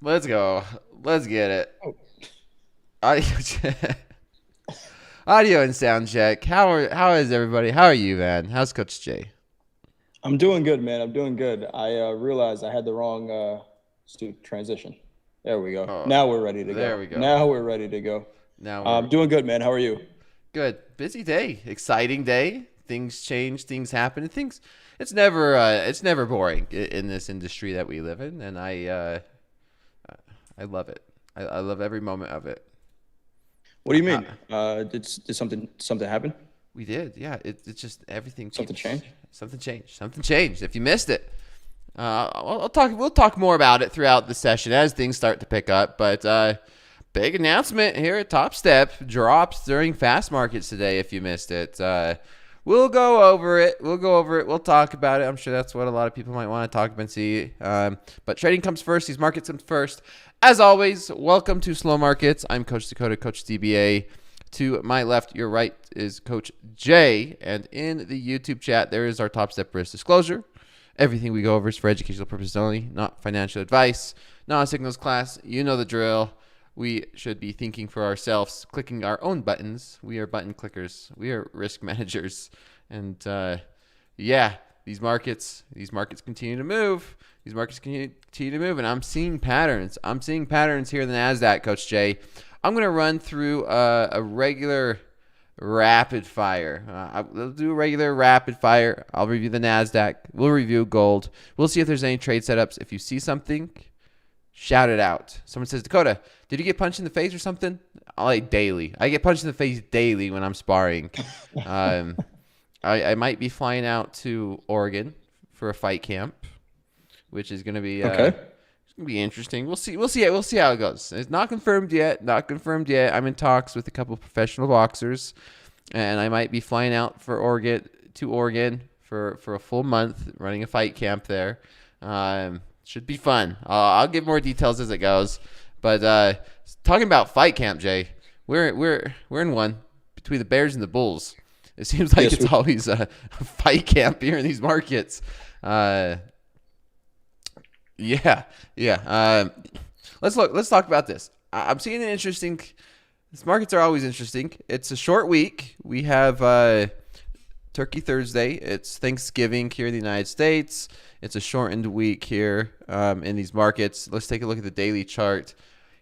Let's go. Let's get it. Oh, Audio check. Audio and sound check. How is everybody? How are you, man? How's Coach Jay? I'm doing good, man. I'm doing good. I realized I had the wrong transition. There we go. Oh, Now we're ready to there go. we go. Now we're ready to go. Now we're I'm doing good, man. How are you? good. Busy day, exciting day. Things change, things happen, and things. It's never boring in this industry that we live in, and I love it. I love every moment of it. What do you Uh, mean? Did something happen? we did, yeah. It's just everything Something keeps changed? something changed. Something changed. If you missed it, I'll talk. We'll talk more about it throughout the session as things start to pick up. But big announcement here at Topstep drops during fast markets today. If you missed it, we'll go over it. We'll go over it. We'll talk about it. I'm sure that's what a lot of people might want to talk about and see. But trading comes first. These markets come first. As always, welcome to Slow Markets. I'm Coach Dakota, Coach DBA. To my left, your right is Coach Jay. And in the YouTube chat, there is our Top Step risk disclosure. Everything we go over is for educational purposes only, not financial advice, not a signals class. You know the drill. We should be thinking for ourselves, clicking our own buttons. We are button clickers. We are risk managers. And yeah, these markets continue to move. These markets continue to move, and I'm seeing patterns. I'm seeing patterns here in the NASDAQ, Coach Jay. I'm going to run through a regular rapid fire. We'll do a regular rapid fire. I'll review the NASDAQ. We'll review gold. We'll see if there's any trade setups. If you see something, shout it out. Someone says, Dakota, did you get punched in the face or something? I like daily. I get punched in the face daily when I'm sparring. Um, I might be flying out to Oregon for a fight camp, which is gonna be Okay. it's gonna be interesting. We'll see. We'll see it. We'll see how it goes. It's not confirmed yet. Not confirmed yet. I'm in talks with a couple of professional boxers, and I might be flying out for Oregon for a full month, running a fight camp there. Should be fun. I'll give more details as it goes. But talking about fight camp, Jay, we're in one between the Bears and the Bulls. It seems like Yes. it's always a fight camp here in these markets. Uh, yeah, yeah. Let's talk about this. I'm seeing an interesting. These markets are always interesting. It's a short week. We have Turkey Thursday. It's Thanksgiving here in the United States. It's a shortened week here in these markets. Let's take a look at the daily chart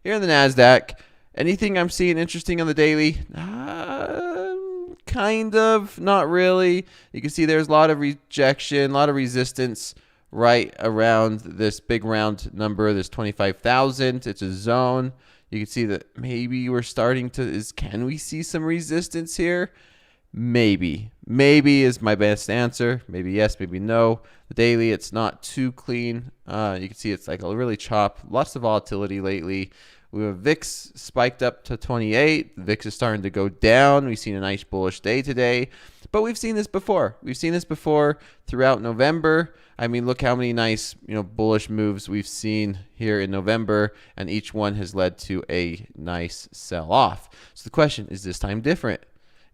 here in the NASDAQ. Anything I'm seeing interesting on the daily? Kind of, not really. You can see there's a lot of rejection, a lot of resistance right around this big round number, this 25,000. It's a zone. You can see that maybe we're starting to, can we see some resistance here? Maybe. Maybe is my best answer. Maybe yes, maybe no. The daily, it's not too clean. You can see it's like a really chop. Lots of volatility lately. We have VIX spiked up to 28. The VIX is starting to go down. We've seen a nice bullish day today. But we've seen this before. We've seen this before throughout November. I mean, look how many nice, bullish moves we've seen here in November, and each one has led to a nice sell-off. So the question, is this time different?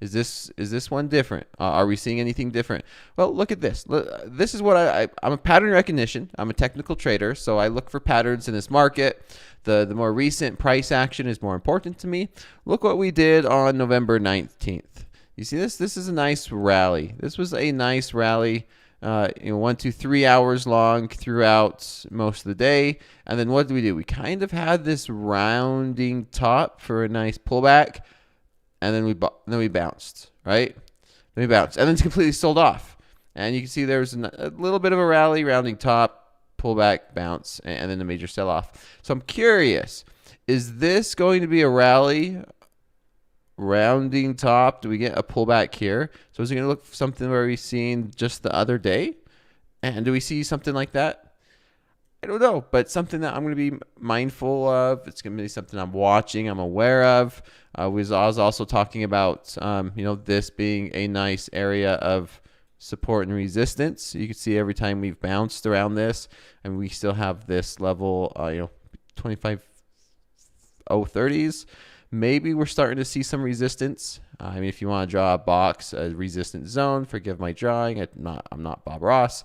Is this one different? Are we seeing anything different? Well, look at this. This is what I'm a pattern recognition. I'm a technical trader, so I look for patterns in this market. The more recent price action is more important to me. Look what we did on November 19th. You see this? This is a nice rally. This was a nice rally. 1 to 3 hours long throughout most of the day. And then what do? We kind of had this rounding top for a nice pullback. And then we bounced, right? Then we bounced, and then it's completely sold off. And you can see there's a little bit of a rally, rounding top, pullback, bounce, and then a major sell-off. So I'm curious, is this going to be a rally, rounding top? Do we get a pullback here? So is it going to look something where we've seen just the other day? And do we see something like that? I don't know, but something that I'm going to be mindful of. It's going to be something I'm watching, I'm aware of. I was also talking about, this being a nice area of support and resistance. You can see every time we've bounced around this, and we still have this level, 25.030s. Maybe we're starting to see some resistance. I mean, if you want to draw a box, a resistance zone, forgive my drawing. I'm not Bob Ross.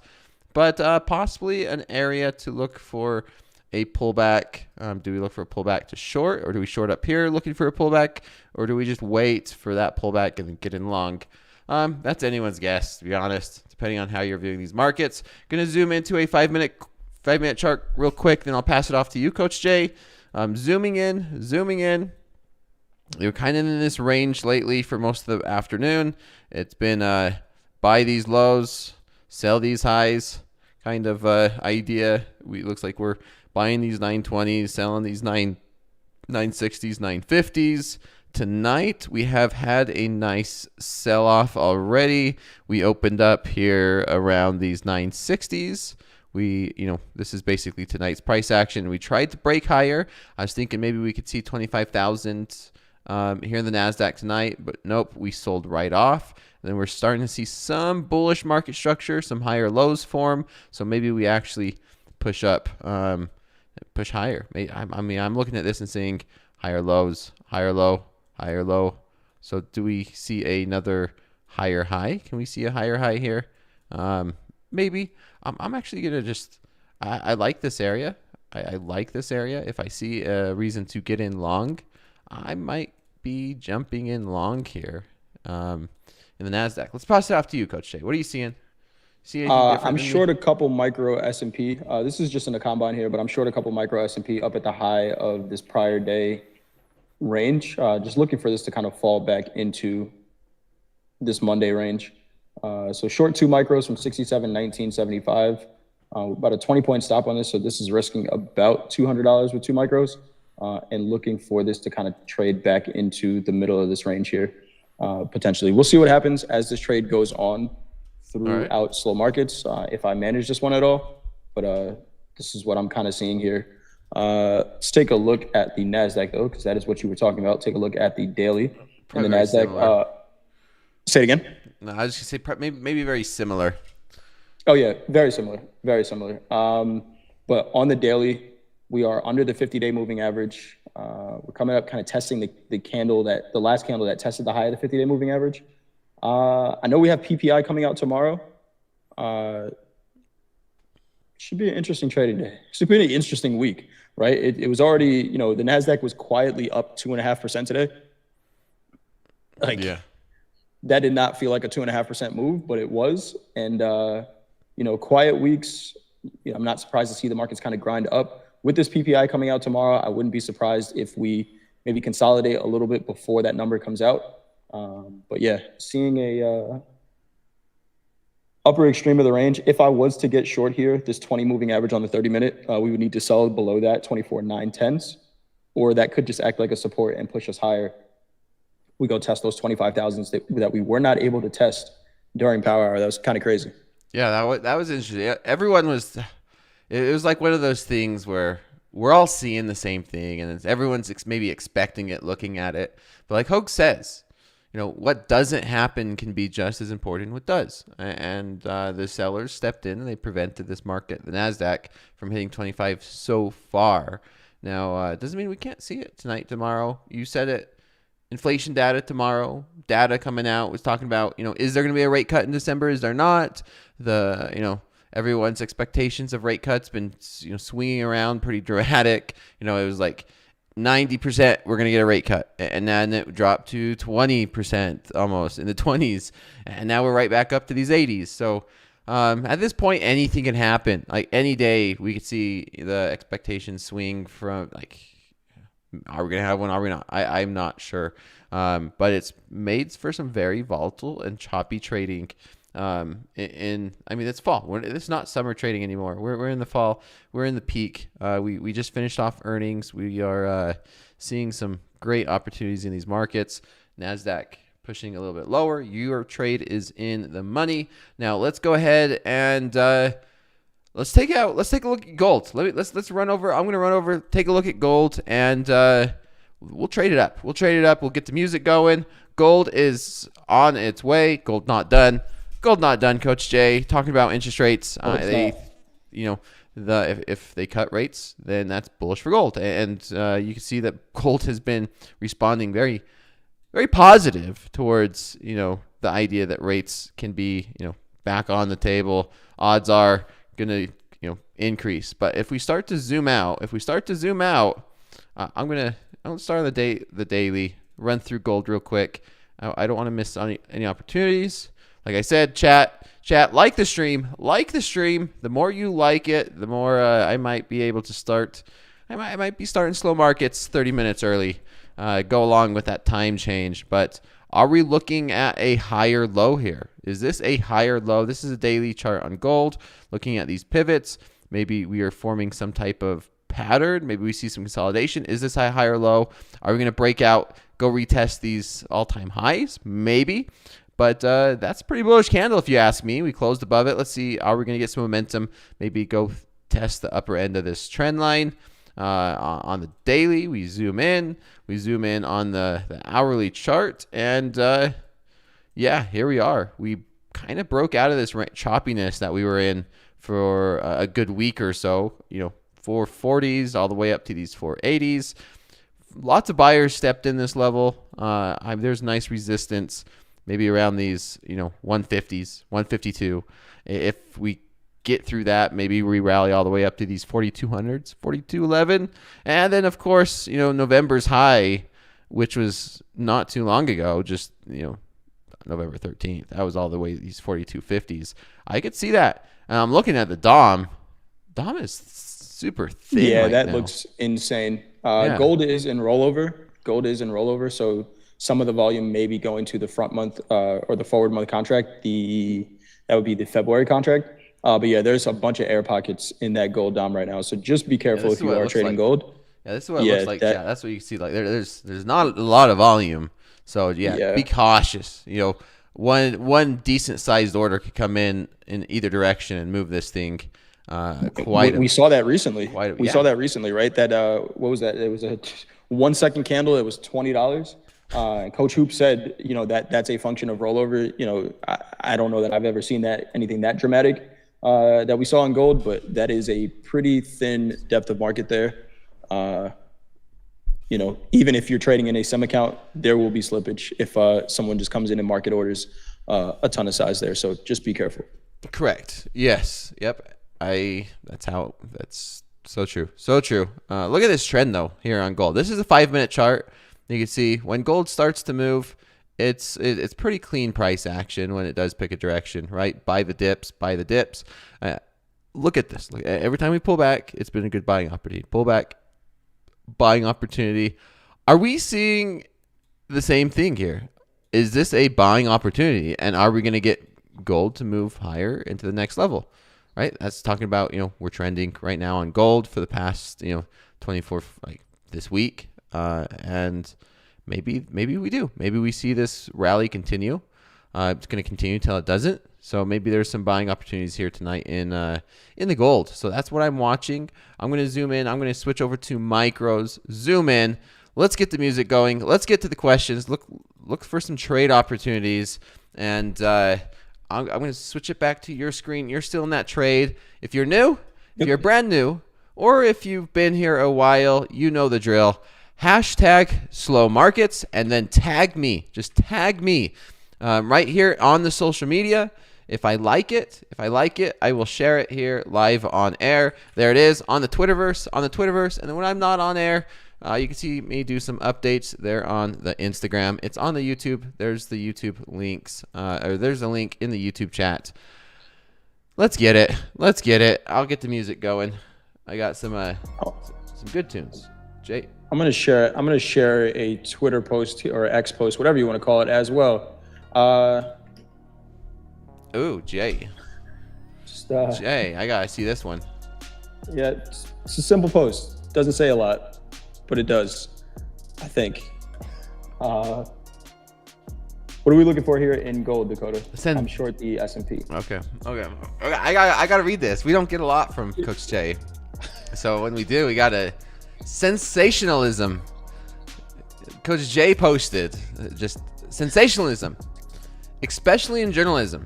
But possibly an area to look for a pullback? Do we look for a pullback to short, or do we short up here looking for a pullback, or do we just wait for that pullback and then get in long? That's anyone's guess, to be honest, depending on how you're viewing these markets. Going to zoom into a 5-minute chart real quick, then I'll pass it off to you, Coach Jay. Zooming in. You're kind of in this range lately for most of the afternoon. It's been buy these lows, sell these highs kind of idea. Looks like we're buying these 920s, selling these 960s, 950s. Tonight, we have had a nice sell-off already. We opened up here around these 960s. This is basically tonight's price action. We tried to break higher. I was thinking maybe we could see 25,000 here in the NASDAQ tonight, but nope, we sold right off. And then we're starting to see some bullish market structure, some higher lows form. So maybe we actually push up, push higher. I'm looking at this and saying higher lows, higher low, higher low. So do we see another higher high? Can we see a higher high here? Maybe. I'm actually going to just, I like this area. I like this area. If I see a reason to get in long, I might be jumping in long here in the NASDAQ. Let's pass it off to you, Coach Jay. What are you seeing? See anything different I'm than me? short a couple micro S&P. This is just in the combine here, but I'm short a couple micro S&P up at the high of this prior day range. Just looking for this to kind of fall back into this Monday range. So short 2 micros from 67.1975. About a 20-point stop on this. So this is risking about $200 with 2 micros. And looking for this to kind of trade back into the middle of this range here, potentially. We'll see what happens as this trade goes on throughout slow markets, if I manage this one at all. But this is what I'm kind of seeing here. Let's take a look at the NASDAQ, though, because that is what you were talking about. Take a look at the daily in the NASDAQ. Say it again. No, I was just going to say maybe very similar. Oh, yeah, very similar. Very similar. But on the daily, we are under the 50-day moving average. We're coming up kind of testing the last candle that tested the high of the 50-day moving average. I know we have PPI coming out tomorrow. Should be an interesting trading day. Should be an interesting week, right? It was already, the NASDAQ was quietly up 2.5% today. That did not feel like a 2.5% move, but it was. And, quiet weeks, I'm not surprised to see the markets kind of grind up. With this PPI coming out tomorrow, I wouldn't be surprised if we maybe consolidate a little bit before that number comes out. But yeah, seeing a upper extreme of the range. If I was to get short here, this 20 moving average on the 30-minute, we would need to sell below that 24,910s, or that could just act like a support and push us higher. We go test those 25,000s that we were not able to test during power hour. That was kind of crazy. Yeah, that was interesting. Everyone was. It was like one of those things where we're all seeing the same thing, and everyone's maybe expecting it, looking at it. But like Hogue says, what doesn't happen can be just as important what does. And the sellers stepped in and they prevented this market, the NASDAQ, from hitting 25 so far. Now, it doesn't mean we can't see it tonight, tomorrow. You said it. Inflation data tomorrow. Data coming out was talking about, is there going to be a rate cut in December? Is there not? Everyone's expectations of rate cuts been, swinging around pretty dramatic. It was like 90% we're going to get a rate cut, and then it dropped to 20%, almost in the 20s, and now we're right back up to these 80s. So at this point, anything can happen. Like any day, we could see the expectations swing from are we going to have one? Are we not? I'm not sure. But it's made for some very volatile and choppy trading. It's fall. It's not summer trading anymore. We're in the fall. We're in the peak. We just finished off earnings. We are seeing some great opportunities in these markets. NASDAQ pushing a little bit lower. Your trade is in the money. Now let's go ahead and let's take a look at gold. Let's run over. I'm going to run over, take a look at gold, and we'll trade it up. We'll get the music going. Gold is on its way. Gold not done. Coach Jay. Talking about interest rates. If they cut rates, then that's bullish for gold. And you can see that gold has been responding very, very positive towards, the idea that rates can be, back on the table. Odds are going to increase. But if we start to zoom out, I'm gonna start on the daily, run through gold real quick. I don't want to miss any opportunities. Like I said, chat, like the stream. The more you like it, the more I might be able to start. I might be starting slow markets 30 minutes early. Go along with that time change. But are we looking at a higher low here? Is this a higher low? This is a daily chart on gold. Looking at these pivots, maybe we are forming some type of pattern. Maybe we see some consolidation. Is this a higher low? Are we going to break out, go retest these all-time highs? Maybe. But that's a pretty bullish candle if you ask me. We closed above it. Let's see. Are we going to get some momentum? Maybe go test the upper end of this trend line. On the daily, we zoom in on the hourly chart, and yeah, here we are. We kind of broke out of this choppiness that we were in for a good week or so, 440s all the way up to these 480s. Lots of buyers stepped in this level. There's nice resistance, maybe around these 150s, 152. If we get through that, maybe we rally all the way up to these 4200s, 4211, and then of course November's high, which was not too long ago, just November 13th, that was all the way these 4250s. I could see that. I'm looking at the dom is super thin. Yeah, right that now. looks insane. Gold is in rollover, so some of the volume may be going to the front month or the forward month contract. That would be the February contract. But yeah, there's a bunch of air pockets in that gold dom right now. So just be careful if you are trading gold. Yeah, this is what it looks like. Yeah, that's what you see. Like there's not a lot of volume. So yeah, be cautious. One decent sized order could come in either direction and move this thing we saw that recently. We saw that recently, right? That what was that? It was a 1 second candle. It was $20. And Coach Hoop said, that's a function of rollover. I don't know that I've ever seen anything that dramatic that we saw in gold, but that is a pretty thin depth of market there. Even if you're trading in a SEM account, there will be slippage if someone just comes in and market orders a ton of size there. So just be careful. Correct. Yes. Yep. That's so true. So true. Look at this trend though here on gold. This is a 5-minute chart. You can see when gold starts to move, it's pretty clean price action when it does pick a direction, right? Buy the dips. Look at this. Every time we pull back, it's been a good buying opportunity. Pull back, buying opportunity. Are we seeing the same thing here? Is this a buying opportunity? And are we going to get gold to move higher into the next level? Right? That's talking about, we're trending right now on gold for the past, 24, like this week. And maybe we do. Maybe we see this rally continue. It's going to continue until it doesn't. So maybe there's some buying opportunities here tonight in the gold. So that's what I'm watching. I'm going to zoom in. I'm going to switch over to micros. Zoom in. Let's get the music going. Let's get to the questions. Look for some trade opportunities. And I'm going to switch it back to your screen. You're still in that trade. If you're new, if you're brand new, or if you've been here a while, you know the drill. Hashtag slow markets and then tag me. Just tag me right here on the social media. If I like it, I will share it here live on air. There it is on the Twitterverse. And then when I'm not on air, you can see me do some updates there on the Instagram. It's on the YouTube. There's the YouTube links, or there's a link in the YouTube chat. Let's get it. I'll get the music going. I got some good tunes. Jay. I'm gonna share a Twitter post or X post, whatever you want to call it, as well. Ooh, Jay. Jay, I gotta see this one. Yeah, it's a simple post. Doesn't say a lot, but it does, I think. What are we looking for here in gold, Dakota? I'm short the S&P. Okay. I gotta read this. We don't get a lot from Coach Jay, so when we do, we gotta. Sensationalism. Coach Jay posted just sensationalism, especially in journalism.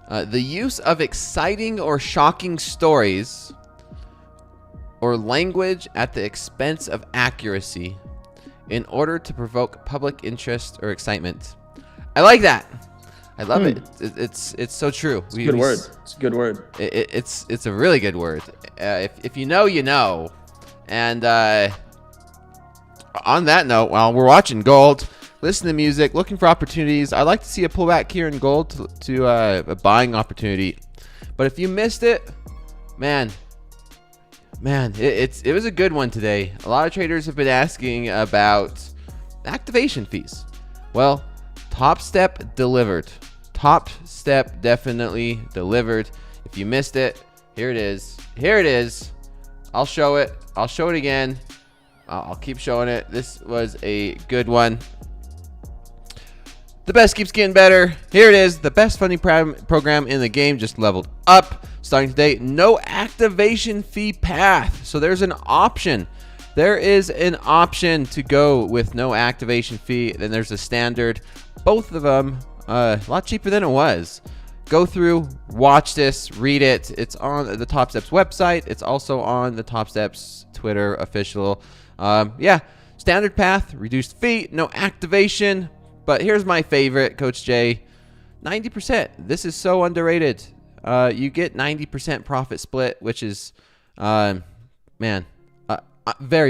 The use of exciting or shocking stories or language at the expense of accuracy in order to provoke public interest or excitement. I like that. I love it. It's so true. It's a good word. It's a good word. It's a really good word. If you know, you know. And on that note, while we're watching gold, listening to music, looking for opportunities, I'd like to see a pullback here in gold to a buying opportunity. But if you missed it, man, it was a good one today. A lot of traders have been asking about activation fees. Well, Topstep delivered. Topstep definitely delivered. If you missed it, here it is. Here it is. I'll show it. I'll show it again. I'll keep showing it. This was a good one. The best keeps getting better. Here it is. The best funding program in the game just leveled up. Starting today, no activation fee path. So there's an option. There is an option to go with no activation fee. Then there's a standard. Both of them a lot cheaper than it was. Go through, watch this, read it. It's on the Topstep's website. It's also on the Topstep's Twitter official. Yeah, standard path, reduced fee, no activation. But here's my favorite, Coach J, 90%. This is so underrated. You get 90% profit split, which is, very,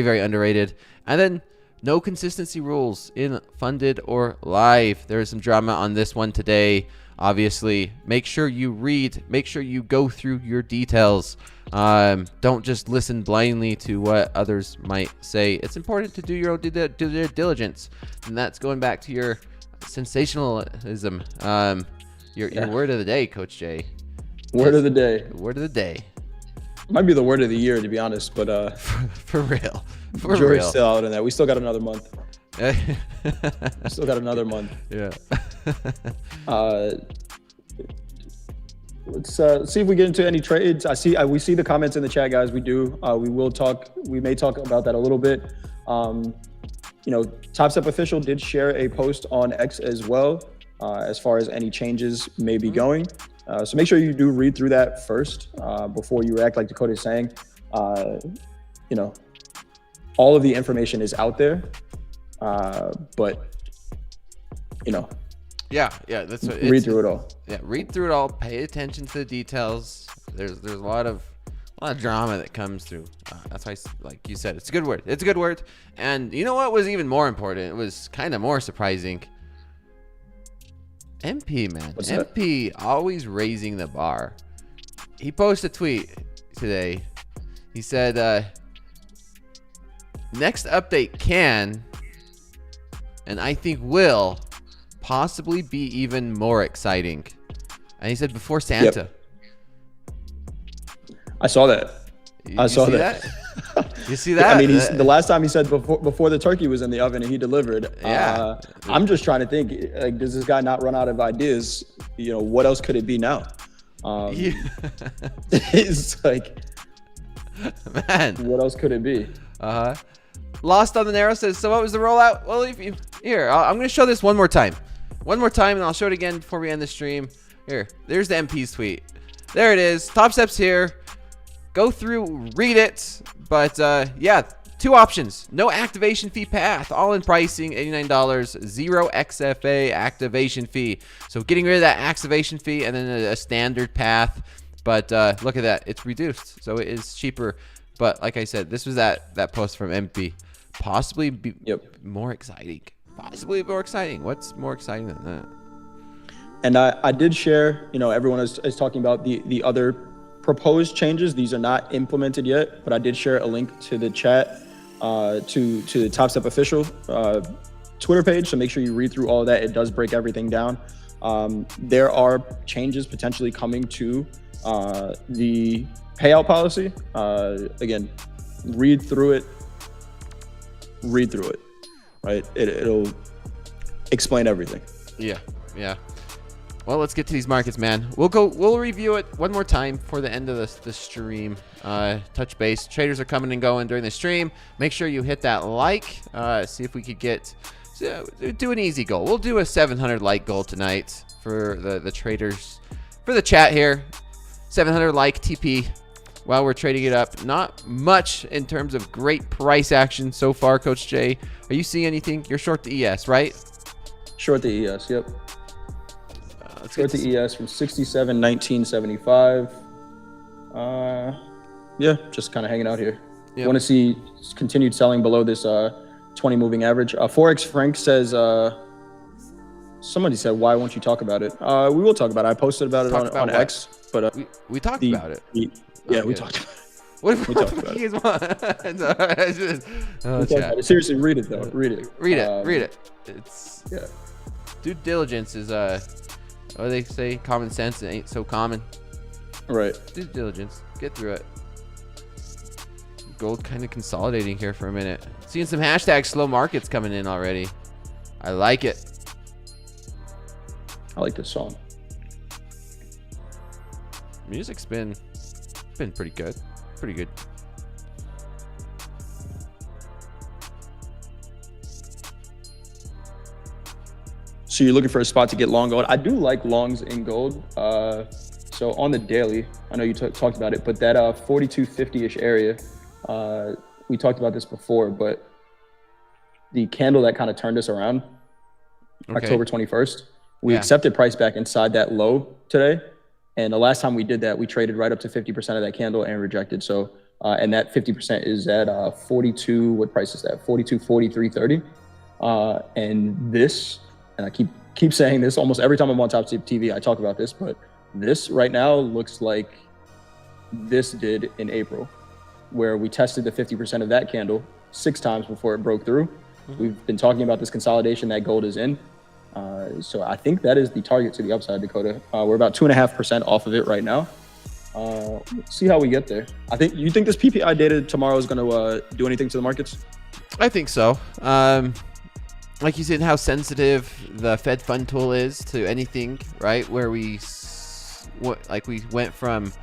very underrated. And then no consistency rules in funded or live. There is some drama on this one today. Obviously, make sure you read. Make sure you go through your details. Don't just listen blindly to what others might say. It's important to do your own due diligence. And that's going back to your sensationalism. Your word of the day, Coach J. Word of the day. Word of the day. Might be the word of the year, to be honest, but for real. For jury's real. still out on that. We still got another month. Still got another month. Yeah. Let's see if we get into any trades. We see the comments in the chat, guys. We do. We may talk about that a little bit. Topstep official did share a post on X as well, as far as any changes may be going. So make sure you do read through that first before you react. Like Dakota is saying, all of the information is out there, but yeah, that's what read through it all. Yeah, read through it all. Pay attention to the details. There's a lot of drama that comes through. That's why, like you said, it's a good word. It's a good word. And you know what was even more important? It was kind of more surprising. MP, man. What's MP that? Always raising the bar. He posted a tweet today. He said, next update can, and I think will, possibly be even more exciting. And he said before Santa. Yep. I saw that. I saw that. You see that? I mean, the last time he said before the turkey was in the oven and he delivered. Yeah. I'm just trying to think, like, does this guy not run out of ideas? What else could it be now? It's like, man, what else could it be? Lost on the Narrow says, so what was the rollout? Well, I'm going to show this one more time. And I'll show it again before we end the stream. There's the MP's tweet. There it is. Topstep's here. Go through, read it. But yeah, two options. No activation fee path. All in pricing, $89. 0 XFA activation fee. So getting rid of that activation fee and then a standard path. But look at that. It's reduced. So it is cheaper. But like I said, this was that post from MP. Possibly be more exciting. Possibly more exciting. What's more exciting than that? And I did share, everyone is talking about the other proposed changes. These are not implemented yet, but I did share a link to the chat to the Topstep official Twitter page. So make sure you read through all of that. It does break everything down. There are changes potentially coming to the payout policy. Again, read through it, right? It'll explain everything. Yeah. Well, let's get to these markets, man. We'll review it one more time for the end of the stream. Touch base. Traders are coming and going during the stream. Make sure you hit that like. See if we could do an easy goal. We'll do a 700 like goal tonight for the traders. For the chat here, 700 like TP while we're trading it up. Not much in terms of great price action so far, Coach J. Are you seeing anything? You're short the ES, right? Short the ES, yep. Let's Short get the ES from 67.1975. Yeah, just kind of hanging out here. Yep. Want to see continued selling below this 20 moving average. Forex Frank says, somebody said, why won't you talk about it? We will talk about it. I posted about it on X, but we talked about it. We talked about it. What if we talked about it? Seriously, read it though. Read it. Read it. It's yeah. Due diligence is what do they say? Common sense. It ain't so common. Right. Due diligence. Get through it. Gold kind of consolidating here for a minute. Seeing some hashtag slow markets coming in already. I like it. I like this song. Music's been pretty good. Pretty good. So you're looking for a spot to get long gold. I do like longs in gold. So on the daily, I know you talked about it, but that 4250-ish area, we talked about this before, but the candle that kind of turned us around, October 21st, we accepted price back inside that low today. And the last time we did that, we traded right up to 50% of that candle and rejected. So, and that 50% is at 42, what price is that? 42.43.30. And this, and I keep saying this almost every time I'm on TopstepTV, I talk about this, but this right now looks like this did in April, where we tested the 50% of that candle 6 times before it broke through. We've been talking about this consolidation that gold is in. So I think that is the target to the upside, Dakota. We're about 2.5% off of it right now. See how we get there. You think this PPI data tomorrow is going to do anything to the markets? I think so. Like you said, how sensitive the Fed fund tool is to anything, right? Where we went from,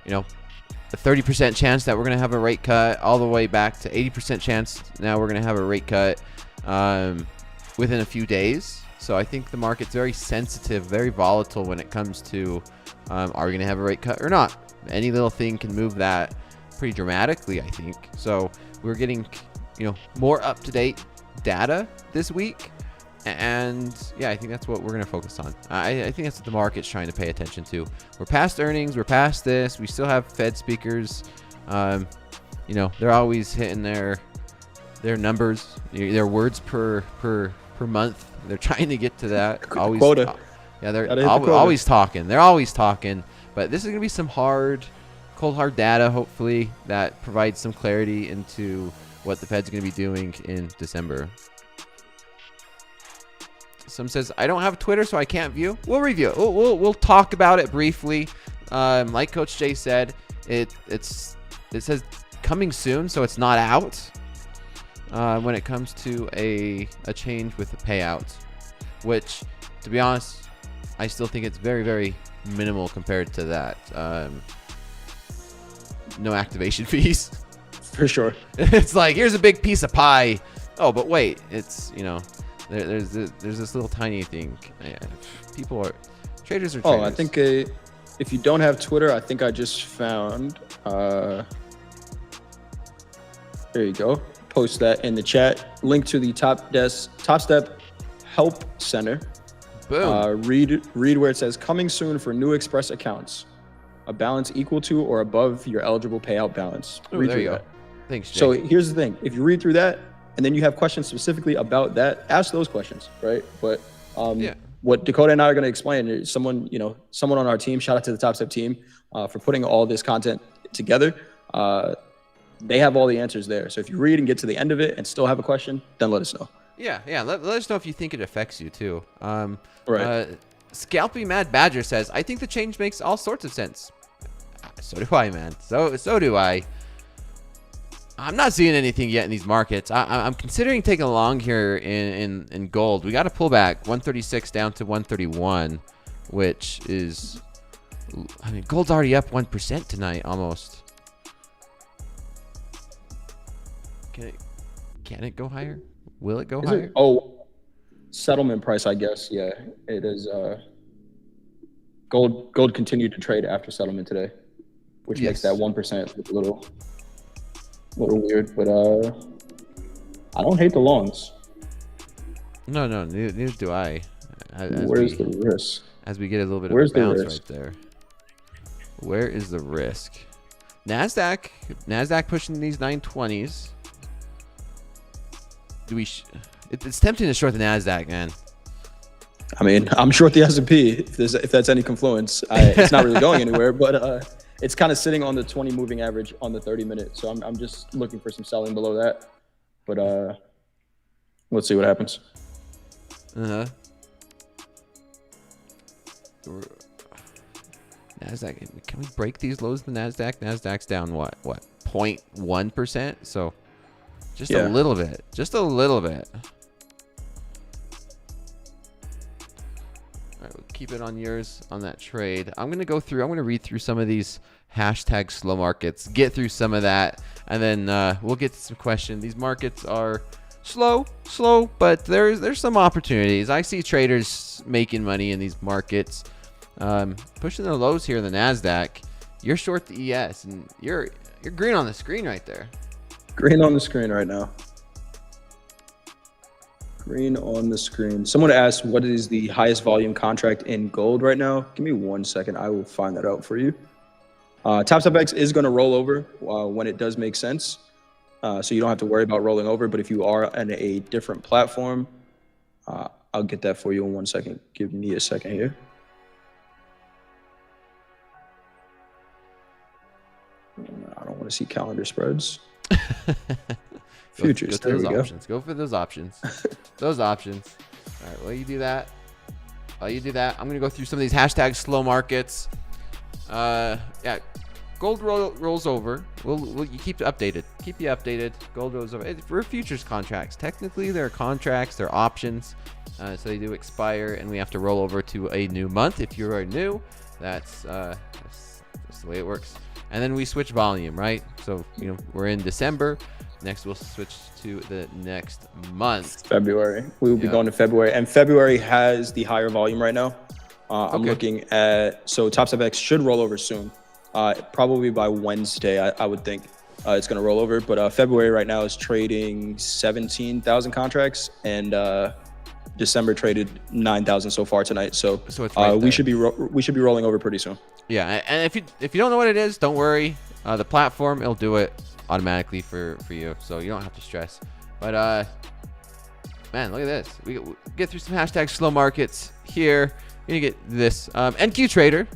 a 30% chance that we're going to have a rate cut all the way back to 80% chance now we're going to have a rate cut within a few days. So I think the market's very sensitive, very volatile when it comes to are we going to have a rate cut or not? Any little thing can move that pretty dramatically, I think. So we're getting, more up-to-date data this week. And yeah, I think that's what we're going to focus on. I think that's what the market's trying to pay attention to. We're past earnings. We're past this. We still have Fed speakers. They're always hitting their numbers, their words per month. They're trying to get to that. Always quota. They're always talking. They're always talking. But this is going to be some cold hard data, hopefully, that provides some clarity into what the Fed's going to be doing in December. Some says, I don't have Twitter, so I can't view. We'll review it. We'll talk about it briefly. Like Coach Jay said, it says coming soon, so it's not out when it comes to a change with the payout, which, to be honest, I still think it's very, very minimal compared to that. No activation fees. For sure. It's like, here's a big piece of pie. Oh, but wait, it's, there's this little tiny thing. Traders are traders. Oh, I think if you don't have Twitter, I think I just found, there you go. Post that in the chat. Link to the Topstep Help Center. Boom. Read where it says coming soon for new Express accounts. A balance equal to or above your eligible payout balance. Ooh, there you go. Thanks, Jay. So here's the thing. If you read through that and then you have questions specifically about that, ask those questions, right? But what Dakota and I are going to explain is someone on our team, shout out to the Topstep team for putting all this content together. They have all the answers there. So if you read and get to the end of it and still have a question, then let us know. Yeah. Let us know if you think it affects you too. Right. Scalpy Mad Badger says, I think the change makes all sorts of sense. So do I, man. So do I. I'm not seeing anything yet in these markets. I'm considering taking a long here in gold. We got to pull back 136 down to 131, which is, gold's already up 1% tonight almost. Can it go higher? Will it go higher? Settlement price, I guess. Yeah, it is. Gold continued to trade after settlement today, which makes that 1% look a little weird. But I don't hate the longs. No, neither do I. Where's the risk? as we get a little bit Where's of a the bounce risk? right there. Where is the risk? NASDAQ pushing these 920s. It's tempting to short the NASDAQ, man. I mean, I'm short the S&P if that's any confluence. It's not really going anywhere, but it's kind of sitting on the 20 moving average on the 30-minute. So I'm just looking for some selling below that. But let's see what happens. NASDAQ, can we break these lows in the NASDAQ? NASDAQ's down what 0.1%? So just a little bit. Just a little bit. All right, we'll keep it on yours on that trade. I'm going to read through some of these hashtag slow markets, get through some of that, and then we'll get to some questions. These markets are slow, but there's some opportunities. I see traders making money in these markets. Pushing the lows here in the NASDAQ. You're short the ES, and you're green on the screen right there. Green on the screen right now. Green on the screen. Someone asked, what is the highest volume contract in gold right now? Give me 1 second. I will find that out for you. TopstepX is going to roll over when it does make sense. So you don't have to worry about rolling over. But if you are on a different platform, I'll get that for you in 1 second. Give me a second here. I don't want to see calendar spreads. Futures. Go for those options. Go for those options. Those options. All right. While you do that, I'm going to go through some of these hashtag slow markets. Yeah. Gold rolls over. We'll keep you updated. Keep you updated. Gold rolls over. We're futures contracts. Technically, they're contracts. They're options. So they do expire, and we have to roll over to a new month. If you are new, that's the way it works. And then we switch volume, right? So, we're in December. Next, we'll switch to the next month. February. We will be going to February. And February has the higher volume right now. I'm looking at, so TopstepX should roll over soon. Probably by Wednesday, I would think it's going to roll over. But February right now is trading 17,000 contracts. And December traded 9,000 so far tonight. So it's right we should be rolling over pretty soon. Yeah, and if you don't know what it is, don't worry. The platform, it'll do it automatically for you, so you don't have to stress. But man, look at this. We get through some hashtag slow markets here. You're gonna get this NQ trader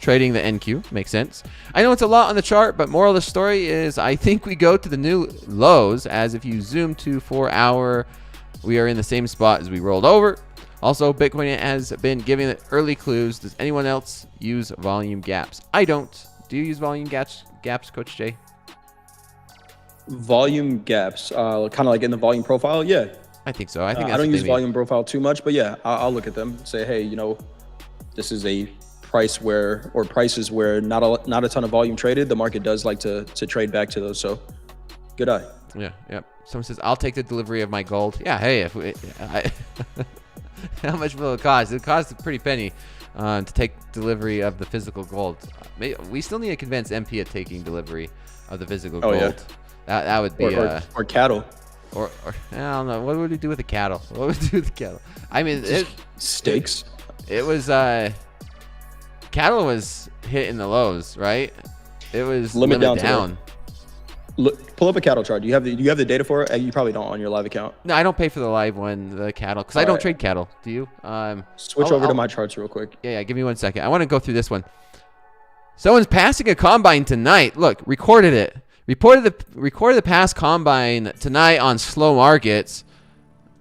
trading the NQ. Makes sense. I know it's a lot on the chart, but moral of the story is I think we go to the new lows, as if you zoom to 4 hour, we are in the same spot as we rolled over. Also, Bitcoin has been giving the early clues. Does anyone else use volume gaps? I don't. Do you use volume gaps, Coach Jay? Volume gaps, kind of like in the volume profile? Yeah. I think so. I don't use volume profile too much, but yeah, I'll look at them. Say, hey, this is a prices where not a ton of volume traded. The market does like to trade back to those. So, good eye. Yeah. Someone says, I'll take the delivery of my gold. Yeah. Hey, how much will it cost? It costs a pretty penny to take delivery of the physical gold. We still need to convince MP of taking delivery of the physical gold. Yeah. That would be or cattle. Or I don't know. What would we do with the cattle? What would we do with the cattle? I mean, steaks. It was cattle was hitting the lows, right? It was limit down. Look, pull up a cattle chart. Do you have the data for it? You probably don't on your live account. No, I don't pay for the live one, the cattle, because I don't trade cattle. Do you? Switch over to my charts real quick. Yeah. Give me 1 second. I want to go through this one. Someone's passing a combine tonight. Look, recorded it. Recorded the past combine tonight on slow markets.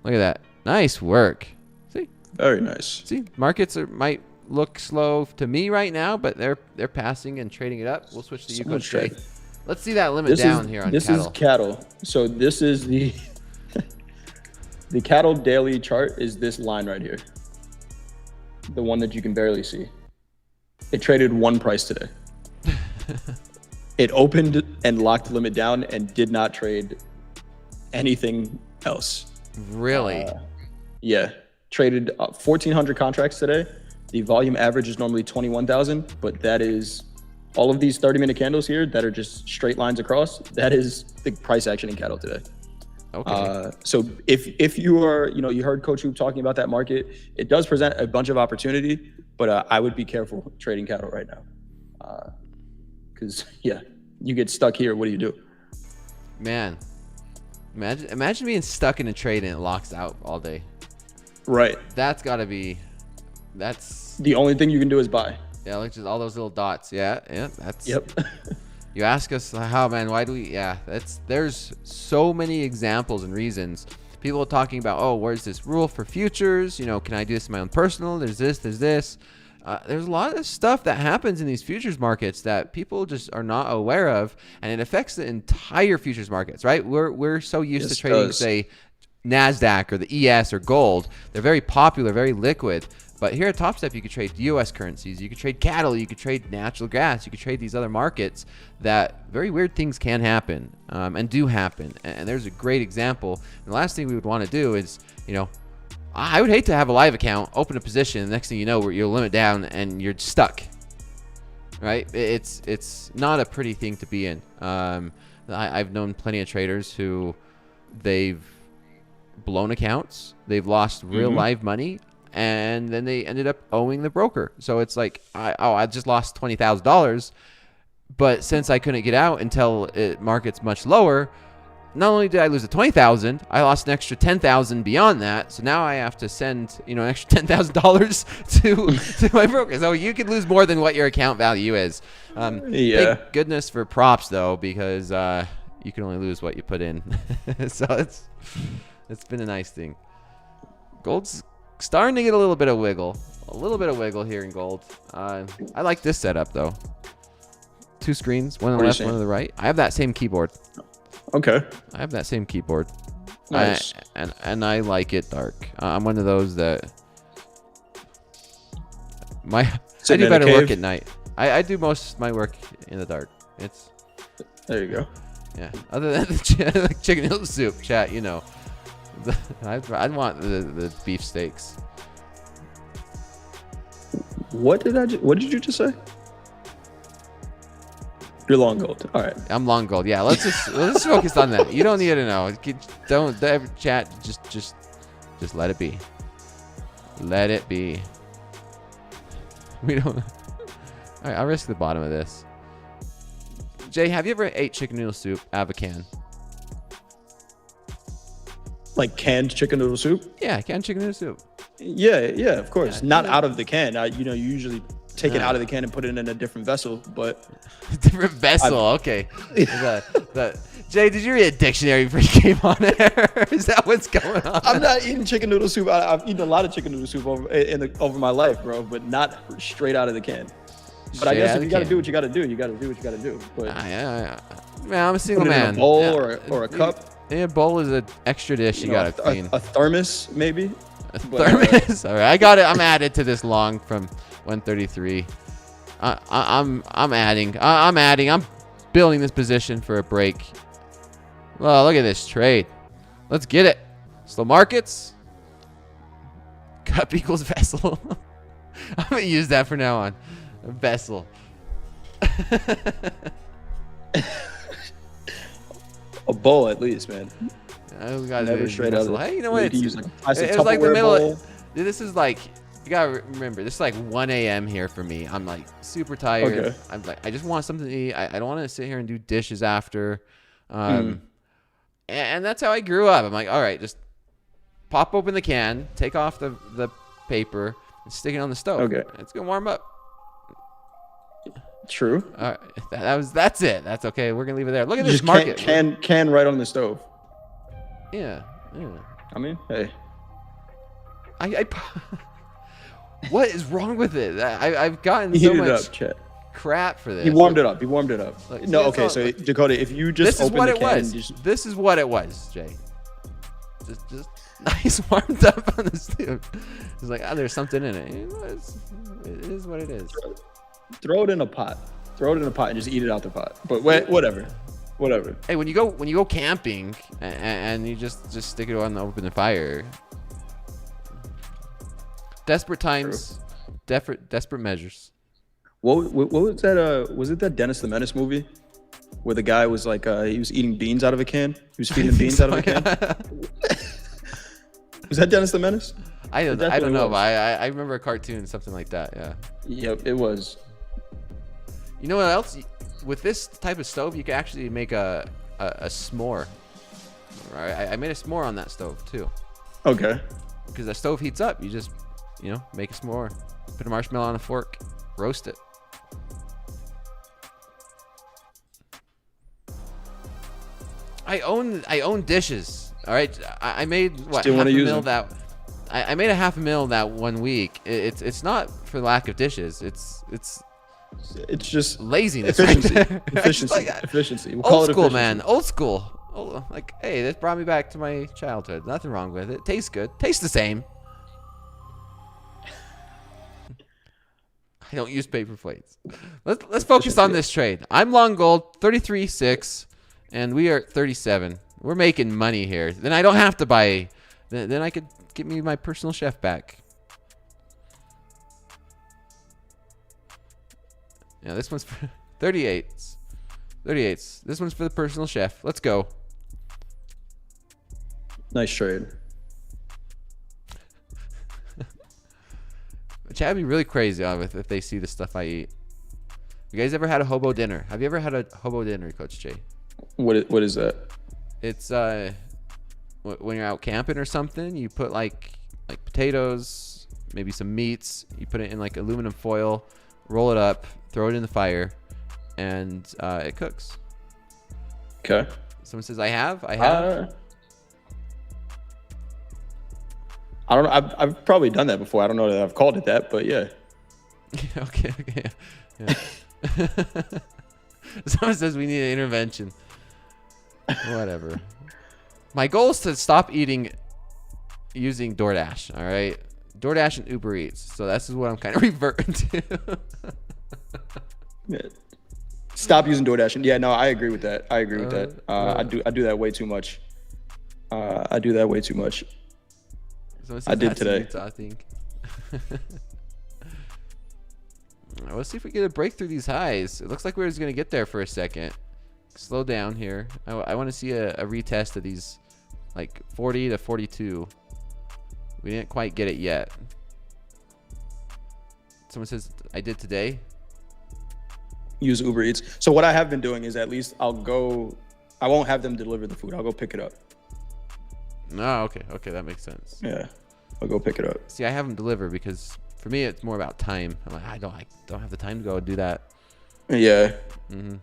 Look at that. Nice work. See? Very nice. See, markets might look slow to me right now, but they're passing and trading it up. We'll switch to you, Coach Jay. Let's see that limit down here on cattle. This is cattle. So this is the cattle daily chart is this line right here. The one that you can barely see. It traded one price today. It opened and locked the limit down and did not trade anything else. Really? Yeah. Traded 1,400 contracts today. The volume average is normally 21,000, but that is all of these 30-minute candles here that are just straight lines across. That is the price action in cattle today. Okay. So if you are, you heard Coach Hoop talking about that market, it does present a bunch of opportunity, but I would be careful trading cattle right now. Because you get stuck here. What do you do? Man, imagine being stuck in a trade and it locks out all day. Right. That's that's the only thing you can do is buy. Yeah, like just all those little dots. Yeah, that's. Yep. You ask us how, man, why do we? Yeah, there's so many examples and reasons. People are talking about, oh, where's this rule for futures? Can I do this in my own personal? There's this. There's a lot of stuff that happens in these futures markets that people just are not aware of, and it affects the entire futures markets, right? We're so used to trading, say, NASDAQ or the ES or gold. They're very popular, very liquid. But here at Topstep, you could trade U.S. currencies, you could trade cattle, you could trade natural gas, you could trade these other markets that very weird things can happen and do happen. And there's a great example. And the last thing we would want to do is, I would hate to have a live account, open a position, and the next thing you know, you'll limit down and you're stuck. Right? It's not a pretty thing to be in. I've known plenty of traders who they've blown accounts, they've lost real live money, and then they ended up owing the broker. So it's like, I just lost $20,000, but since I couldn't get out until it market's much lower, not only did I lose the $20,000, I lost an extra $10,000 beyond that. So now I have to send an extra $10,000 to my broker. So you could lose more than what your account value is. Thank goodness for props though, because you can only lose what you put in. So it's been a nice thing. Gold's starting to get a little bit of wiggle here in gold. I like this setup though. 2 screens, one on the left, one on the right. I have that same keyboard. Okay. I have that same keyboard. Nice. And I like it dark. I'm one of those that I do better work at night. I do most of my work in the dark. There you go. Yeah. Other than the chicken noodle soup, chat, I'd want the beef steaks. What did you just say? You're long gold. All right. I'm long gold. Yeah, let's focus on that. You don't need to know. Don't ever chat. Just let it be. Let it be. We don't. All right, I'll risk the bottom of this. Jay, have you ever ate chicken noodle soup out of a can? Like canned chicken noodle soup? Yeah, canned chicken noodle soup. Yeah, of course. Not out of the can. You usually take it out of the can and put it in a different vessel, but different vessel. Okay. Jay, did you read a dictionary before you came on air? Is that what's going on? I'm not eating chicken noodle soup. I've eaten a lot of chicken noodle soup over my life, bro, but not straight out of the can. But I guess if you got to do what you got to do, you got to do what you got to do. But yeah. Man, I'm a single put it man. in a bowl or a cup. Yeah, a bowl is an extra dish you got to clean. A thermos, maybe. A thermos. All right, I got it. I'm added to this long from 133. I'm adding. I'm building this position for a break. Well, look at this trade. Let's get it. Slow markets. Cup equals vessel. I'm gonna use that from now on. A vessel. A bowl at least, man. We gotta Never straight out. Hey, you know what? It's like the middle. This is like, you gotta remember, this is like 1 a.m. here for me. I'm like super tired. Okay. I'm like, I just want something to eat. I don't want to sit here and do dishes after. And that's how I grew up. I'm like, all right, just pop open the can, take off the paper, and stick it on the stove. Okay. It's gonna warm up. True. All right, that's it. That's okay. We're gonna leave it there. Look at this market. Can right on the stove. Yeah. I mean, hey. What is wrong with it? I've gotten He so heated much up, Chet. crap for this. He warmed it up. Like, No, see, okay, so like, Dakota, if you just this is open what the it can, was. This is what it was, Jay. Just nice warmed up on the stove. It's like, there's something in it. It is what it is. Throw it in a pot. And just eat it out the pot. But whatever. Hey, when you go camping and you just stick it on the open fire. Desperate times, desperate measures. What was that? Was it that Dennis the Menace movie where the guy was like, he was eating beans out of a can. He was feeding beans out of a can. Was that Dennis the Menace? I don't know, but I remember a cartoon, something like that. Yeah. Yep, it was. You know what else? With this type of stove, you can actually make a s'more. Right? I made a s'more on that stove too. Okay. Because the stove heats up, you just, make a s'more. Put a marshmallow on a fork, roast it. I own dishes. All right, I made what Still half wanna a use mil them. that. I made a half a mil that 1 week. It's not for lack of dishes. It's It's just laziness. efficiency. Right there. Efficiency. Like, Efficiency. We'll call old it school, efficiency. man. Old school. Like, hey, this brought me back to my childhood. Nothing wrong with it. Tastes good. Tastes the same. I don't use paper plates. Let's focus on this trade. I'm long gold, 33.6, and we are at 37. We're making money here. Then I don't have to buy. Then I could get me my personal chef back. Yeah, this one's for 38s. 38s. This one's for the personal chef. Let's go. Nice trade. Chad would be really crazy if they see the stuff I eat. You guys ever had a hobo dinner? Have you ever had a hobo dinner, Coach Jay? What is that? It's when you're out camping or something, you put like potatoes, maybe some meats. You put it in like aluminum foil, roll it up, throw it in the fire, and it cooks. Okay. Someone says I have. I don't know. I've probably done that before. I don't know that I've called it that, but yeah. Okay. Yeah. Someone says we need an intervention. Whatever. My goal is to stop eating using DoorDash. All right, DoorDash and Uber Eats. So this is what I'm kind of reverting to. Yeah. Stop using DoorDash. And yeah, no, I agree with that. I do that way too much. I do that way too much. I did today. Utah, I think. Let's see if we get a break through these highs. It looks like we're just going to get there for a second. Slow down here. I want to see a retest of these like 40 to 42. We didn't quite get it yet. Someone says I did today. Use Uber Eats. So what I have been doing is at least I won't have them deliver the food. I'll go pick it up. No, okay, that makes sense. Yeah, I'll go pick it up. See, I have them deliver because for me it's more about time. I'm like, I don't have the time to go do that. Yeah. Mm-hmm.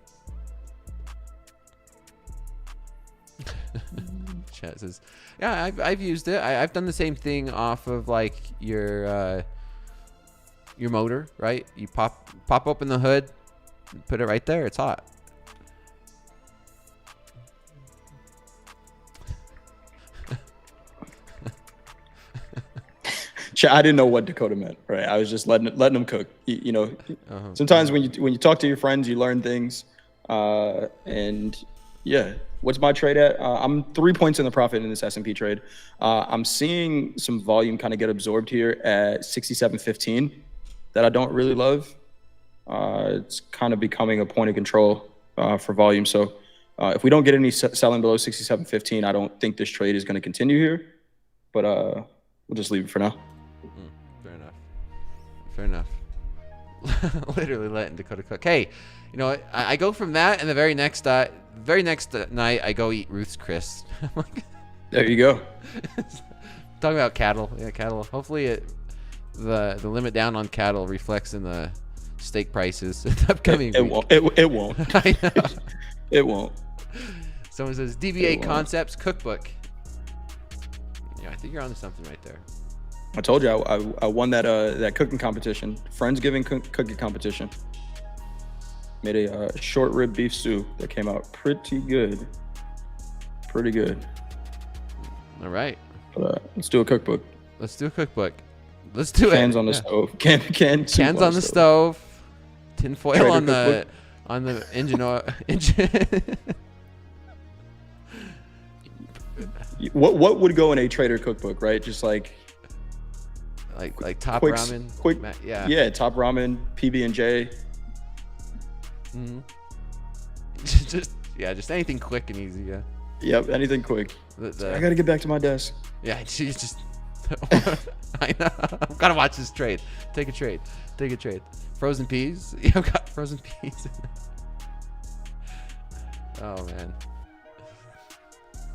Chat says, yeah, I've used it. I've done the same thing off of like your motor, right? You pop open the hood, put it right there. It's hot. I didn't know what Dakota meant, right? I was just letting them cook. Sometimes when you talk to your friends, you learn things. And yeah, what's my trade at? I'm 3 points in the profit in this S&P trade. I'm seeing some volume kind of get absorbed here at 67.15 that I don't really love. It's kind of becoming a point of control for volume. So if we don't get any selling below 67.15, I don't think this trade is going to continue here. But we'll just leave it for now. Fair enough. Literally letting Dakota cook. Hey, you know what? I go from that, and the very next night I go eat Ruth's Chris. There you go. Talking about cattle. Yeah, cattle. Hopefully the limit down on cattle reflects in the steak prices in the upcoming week. It won't. I know. It won't. Someone says DBA Concepts Cookbook. Yeah, I think you're onto something right there. I told you I won that cooking competition, Friendsgiving cooking competition. Made a short rib beef stew that came out pretty good. Pretty good. All right. Let's do a cookbook. Let's do a cookbook. Let's do it. Cans on the stove. Cans on the stove. Tin foil on cookbook. the engine oil. What would go in a trader cookbook, right? Just like top quick, ramen. quick, yeah, top ramen, PB&J. Mm-hmm. Just just anything quick and easy. Yeah. Yep. Anything quick. I gotta get back to my desk. Yeah, she's just. I know. I've got to watch this trade. Take a trade. Frozen peas. Yeah, I've got frozen peas. Oh man.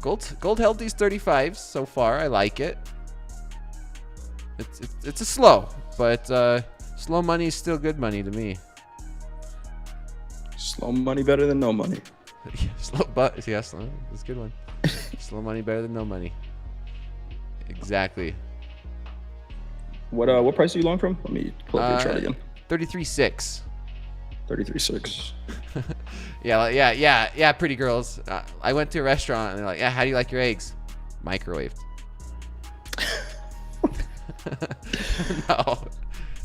Gold held these 35s so far. I like it. It's a slow, but slow money is still good money to me. Slow money better than no money. Slow, but yeah, slow. That's a good one. Slow money better than no money. Exactly. What price are you long from? Let me pull up your chart again. 33.6. 33.6. Yeah, pretty girls. I went to a restaurant and they're like, yeah, how do you like your eggs? Microwaved.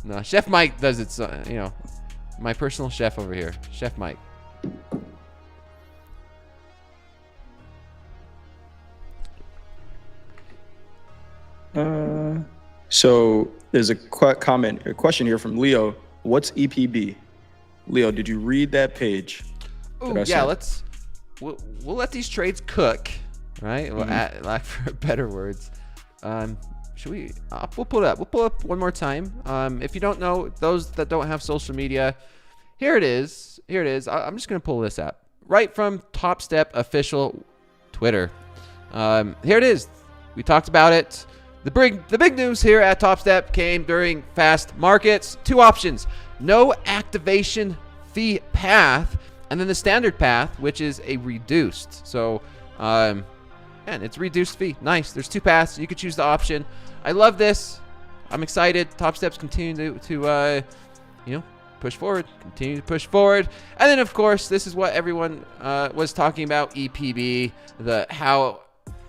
No. Chef Mike does it. So, my personal chef over here, Chef Mike. So there's a question here from Leo. What's EPB? Leo, did you read that page? Oh yeah, we'll let these trades cook, right? Mm-hmm. Lack for better words. Should we? We'll pull it up. We'll pull up one more time. If you don't know, those that don't have social media, here it is. I'm just gonna pull this up right from Topstep official Twitter. Here it is. We talked about it. The big news here at Topstep came during fast markets. Two options: no activation fee path, and then the standard path, which is a reduced. So, and it's reduced fee. Nice. There's two paths. You could choose the option. I love this. I'm excited. Topstep's continue to push forward. Continue to push forward. And then, of course, this is what everyone was talking about: EPB, how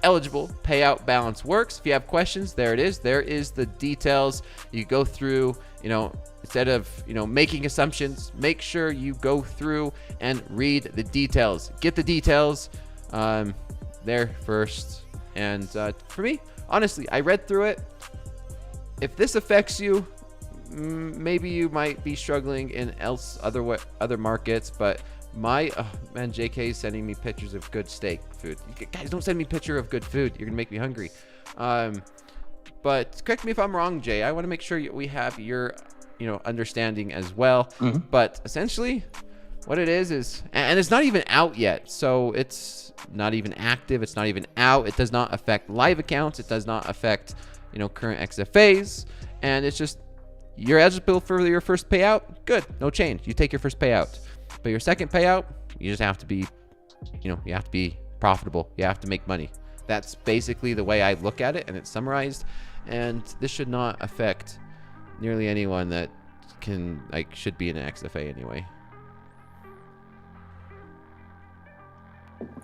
eligible payout balance works. If you have questions, there it is. There is the details. You go through, instead of, making assumptions, make sure you go through and read the details. Get the details there first. And for me, honestly, I read through it. If this affects you, maybe you might be struggling in other markets, but JK is sending me pictures of good steak food. Guys, don't send me a picture of good food. You're gonna make me hungry. But correct me if I'm wrong, Jay. I want to make sure we have your understanding as well. Mm-hmm. But essentially, what it is, and it's not even out yet, so it's not even active. It's not even out. It does not affect live accounts. It does not affect current XFAs, and it's just you're eligible for your first payout. Good, no change. You take your first payout. But your second payout, you just have to be, you have to be profitable. You have to make money. That's basically the way I look at it, and it's summarized. And this should not affect nearly anyone that should be in an XFA anyway.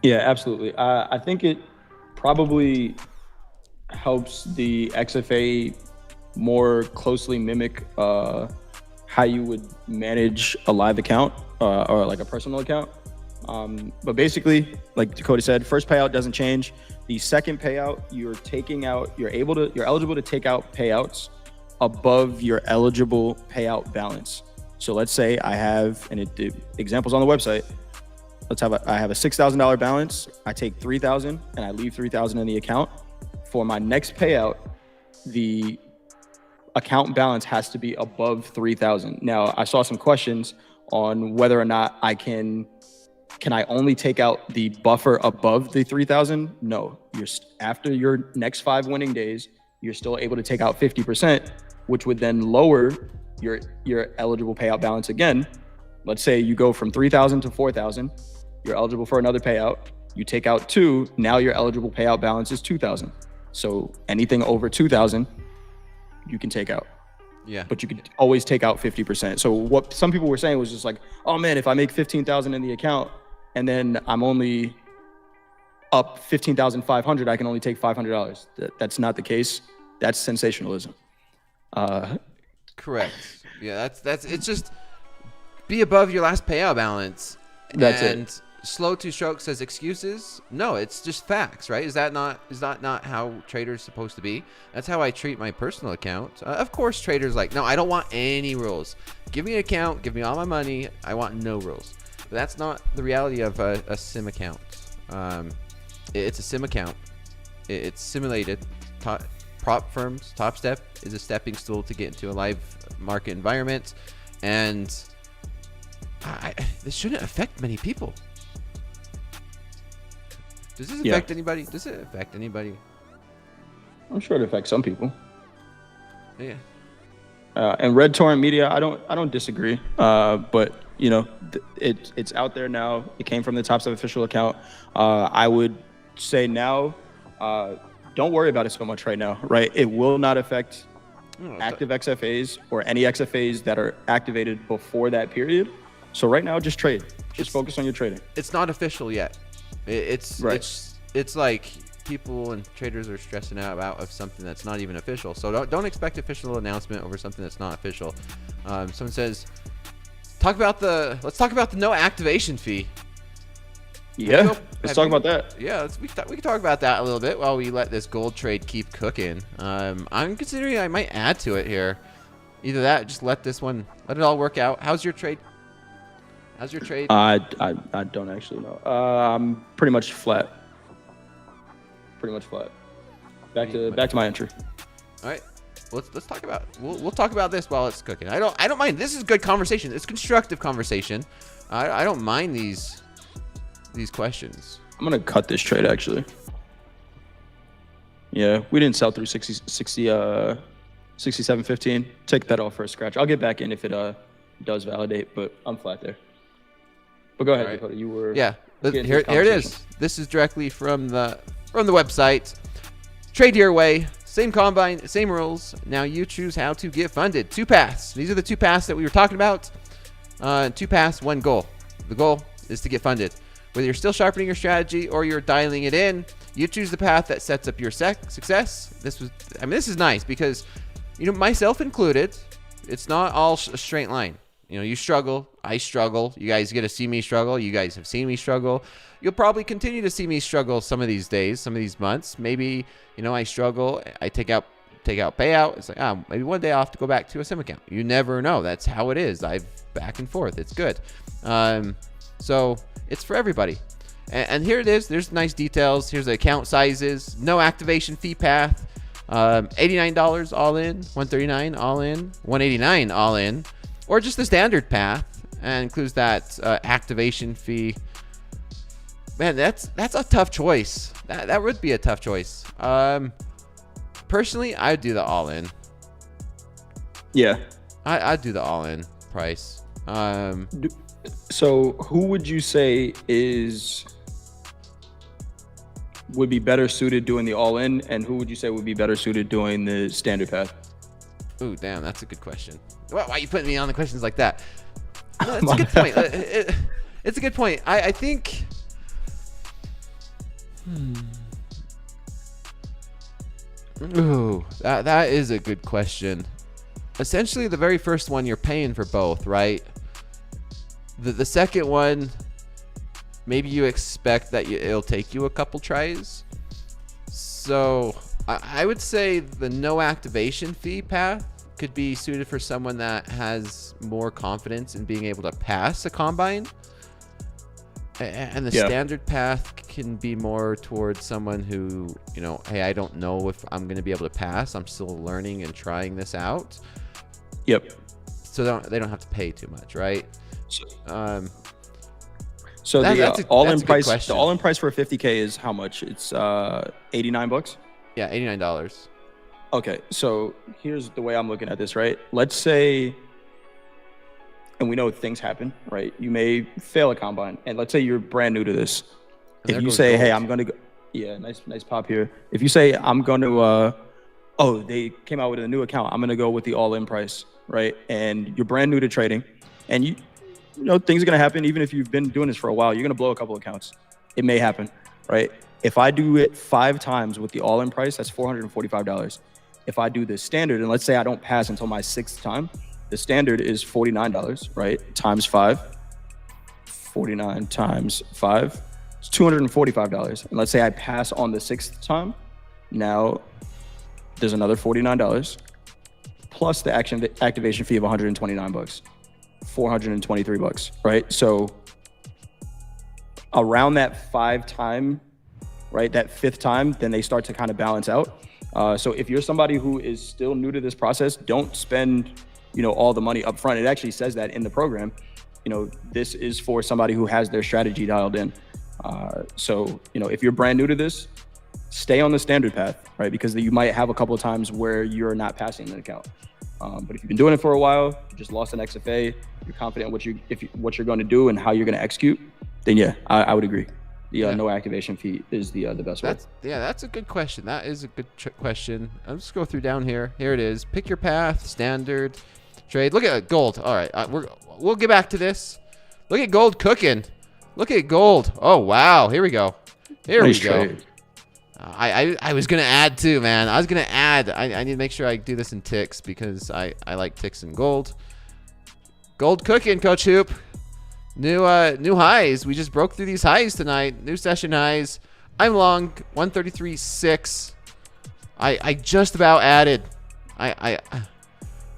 Yeah, absolutely. I think it probably helps the XFA more closely mimic how you would manage a live account or like a personal account. But basically, like Dakota said, first payout doesn't change. The second payout, you're eligible to take out payouts above your eligible payout balance. So let's say I have, and the examples on the website, I have a $6,000 balance. I take $3,000 and I leave $3,000 in the account. For my next payout, the account balance has to be above $3,000. Now, I saw some questions on whether or not I can I only take out the buffer above the $3,000? No, after your next 5 winning days, you're still able to take out 50%, which would then lower your eligible payout balance again. Let's say you go from $3,000 to $4,000, you're eligible for another payout. You take out 2, now your eligible payout balance is $2,000. So anything over $2,000, you can take out. Yeah. But you could always take out 50%. So what some people were saying was just like, oh man, if I make $15,000 in the account and then I'm only up $15,500, I can only take $500. That's not the case. That's sensationalism. Correct. Yeah, that's it's just be above your last payout balance. That's and it. Slow Two Stroke says excuses. No, it's just facts, right? Is that not how traders supposed to be? That's how I treat my personal account. Of course, traders no, I don't want any rules. Give me an account, give me all my money. I want no rules. That's not the reality of a sim account. It's a sim account. It's simulated. Prop firms, Topstep is a stepping stool to get into a live market environment, and this shouldn't affect many people. Does this affect anybody? Does it affect anybody? I'm sure it affects some people. Yeah. And Red Torrent Media, I don't disagree. But you know, it's out there now. It came from the Topstep official account. I would say now, don't worry about it so much right now. Right, it will not affect active XFAs or any XFAs that are activated before that period. So right now, just trade. Just focus on your trading. It's not official yet. It's like people and traders are stressing out about of something that's not even official. So don't expect official announcement over something that's not official. Someone says, let's talk about the no activation fee. Yeah, let's talk about that. Yeah, we can talk about that a little bit while we let this gold trade keep cooking. I'm considering I might add to it here. Either that, just let it all work out. How's your trade? I don't actually know. I'm pretty much flat. Back to my entry. All right, let's talk about. We'll talk about this while it's cooking. I don't mind. This is good conversation. It's constructive conversation. I don't mind these questions. I'm gonna cut this trade actually. Yeah, we didn't sell through 67.15. Take that off for a scratch. I'll get back in if it does validate, but I'm flat there. But go ahead, Dakota. You were here it is. This is directly from the website. Trade your way. Same combine, same rules. Now you choose how to get funded. 2 paths. These are the 2 paths that we were talking about. 2 paths, 1 goal. The goal is to get funded. Whether you're still sharpening your strategy or you're dialing it in, you choose the path that sets up your success. This is nice because, myself included, it's not all a straight line. You struggle, I struggle. You guys get to see me struggle. You guys have seen me struggle. You'll probably continue to see me struggle some of these days, some of these months. Maybe, I struggle. I take out payout. It's like, maybe one day I'll have to go back to a sim account. You never know. That's how it is. I've back and forth. It's good. So it's for everybody. And here it is. There's nice details. Here's the account sizes. No activation fee path. $89 all in. $139 all in. $189 all in. Or just the standard path, and includes that activation fee. Man, that's a tough choice. That would be a tough choice. Personally, I'd do the all-in. Yeah, I'd do the all-in price. So who would you say would be better suited doing the all-in, and who would you say would be better suited doing the standard path? Ooh, damn, that's a good question. Why are you putting me on the questions like that? No, it's a good point. It's a good point. I think. Ooh, that is a good question. Essentially, the very first one, you're paying for both, right? The second one, maybe you expect that it'll take you a couple tries. So I would say the no activation fee path could be suited for someone that has more confidence in being able to pass a combine. And the standard path can be more towards someone who, hey, I don't know if I'm going to be able to pass. I'm still learning and trying this out. Yep. So they don't have to pay too much, right? So the all-in price, the all-in price for 50K is how much? It's $89. Yeah, $89. Okay, so here's the way I'm looking at this, right? Let's say, and we know things happen, right? You may fail a combine, and let's say you're brand new to this. If you say, hey, I'm going to go, nice pop here. If you say, I'm going to, they came out with a new account, I'm going to go with the all-in price, right? And you're brand new to trading, and you know, things are going to happen. Even if you've been doing this for a while, you're going to blow a couple accounts. It may happen, right? If I do it 5 times with the all-in price, that's $445. If I do the standard, and let's say I don't pass until my 6th time, the standard is $49, right? Times 5. 49 times 5. It's $245. And let's say I pass on the 6th time. Now there's another $49 plus the activation fee of $129. $423, right? So around that 5 time, right, that 5th time, then they start to kind of balance out. So if you're somebody who is still new to this process, don't spend, all the money up front. It actually says that in the program. This is for somebody who has their strategy dialed in. So if you're brand new to this, stay on the standard path, right? Because you might have a couple of times where you're not passing an account. But if you've been doing it for a while, you just lost an XFA, you're confident what you're going to do and how you're going to execute, then yeah, I would agree. The no activation fee is the best way. That's a good question. That is a good question. I'll just go through down here. Here it is. Pick your path, standard, trade. Look at gold. All right, we'll get back to this. Look at gold cooking. Look at gold. Oh wow, here we go. Here we go. I was gonna add too, man. I was gonna add. I need to make sure I do this in ticks because I like ticks in gold. Gold cooking, Coach Hoop. New highs. We just broke through these highs tonight. New session highs. I'm long 133.6. I just about added. I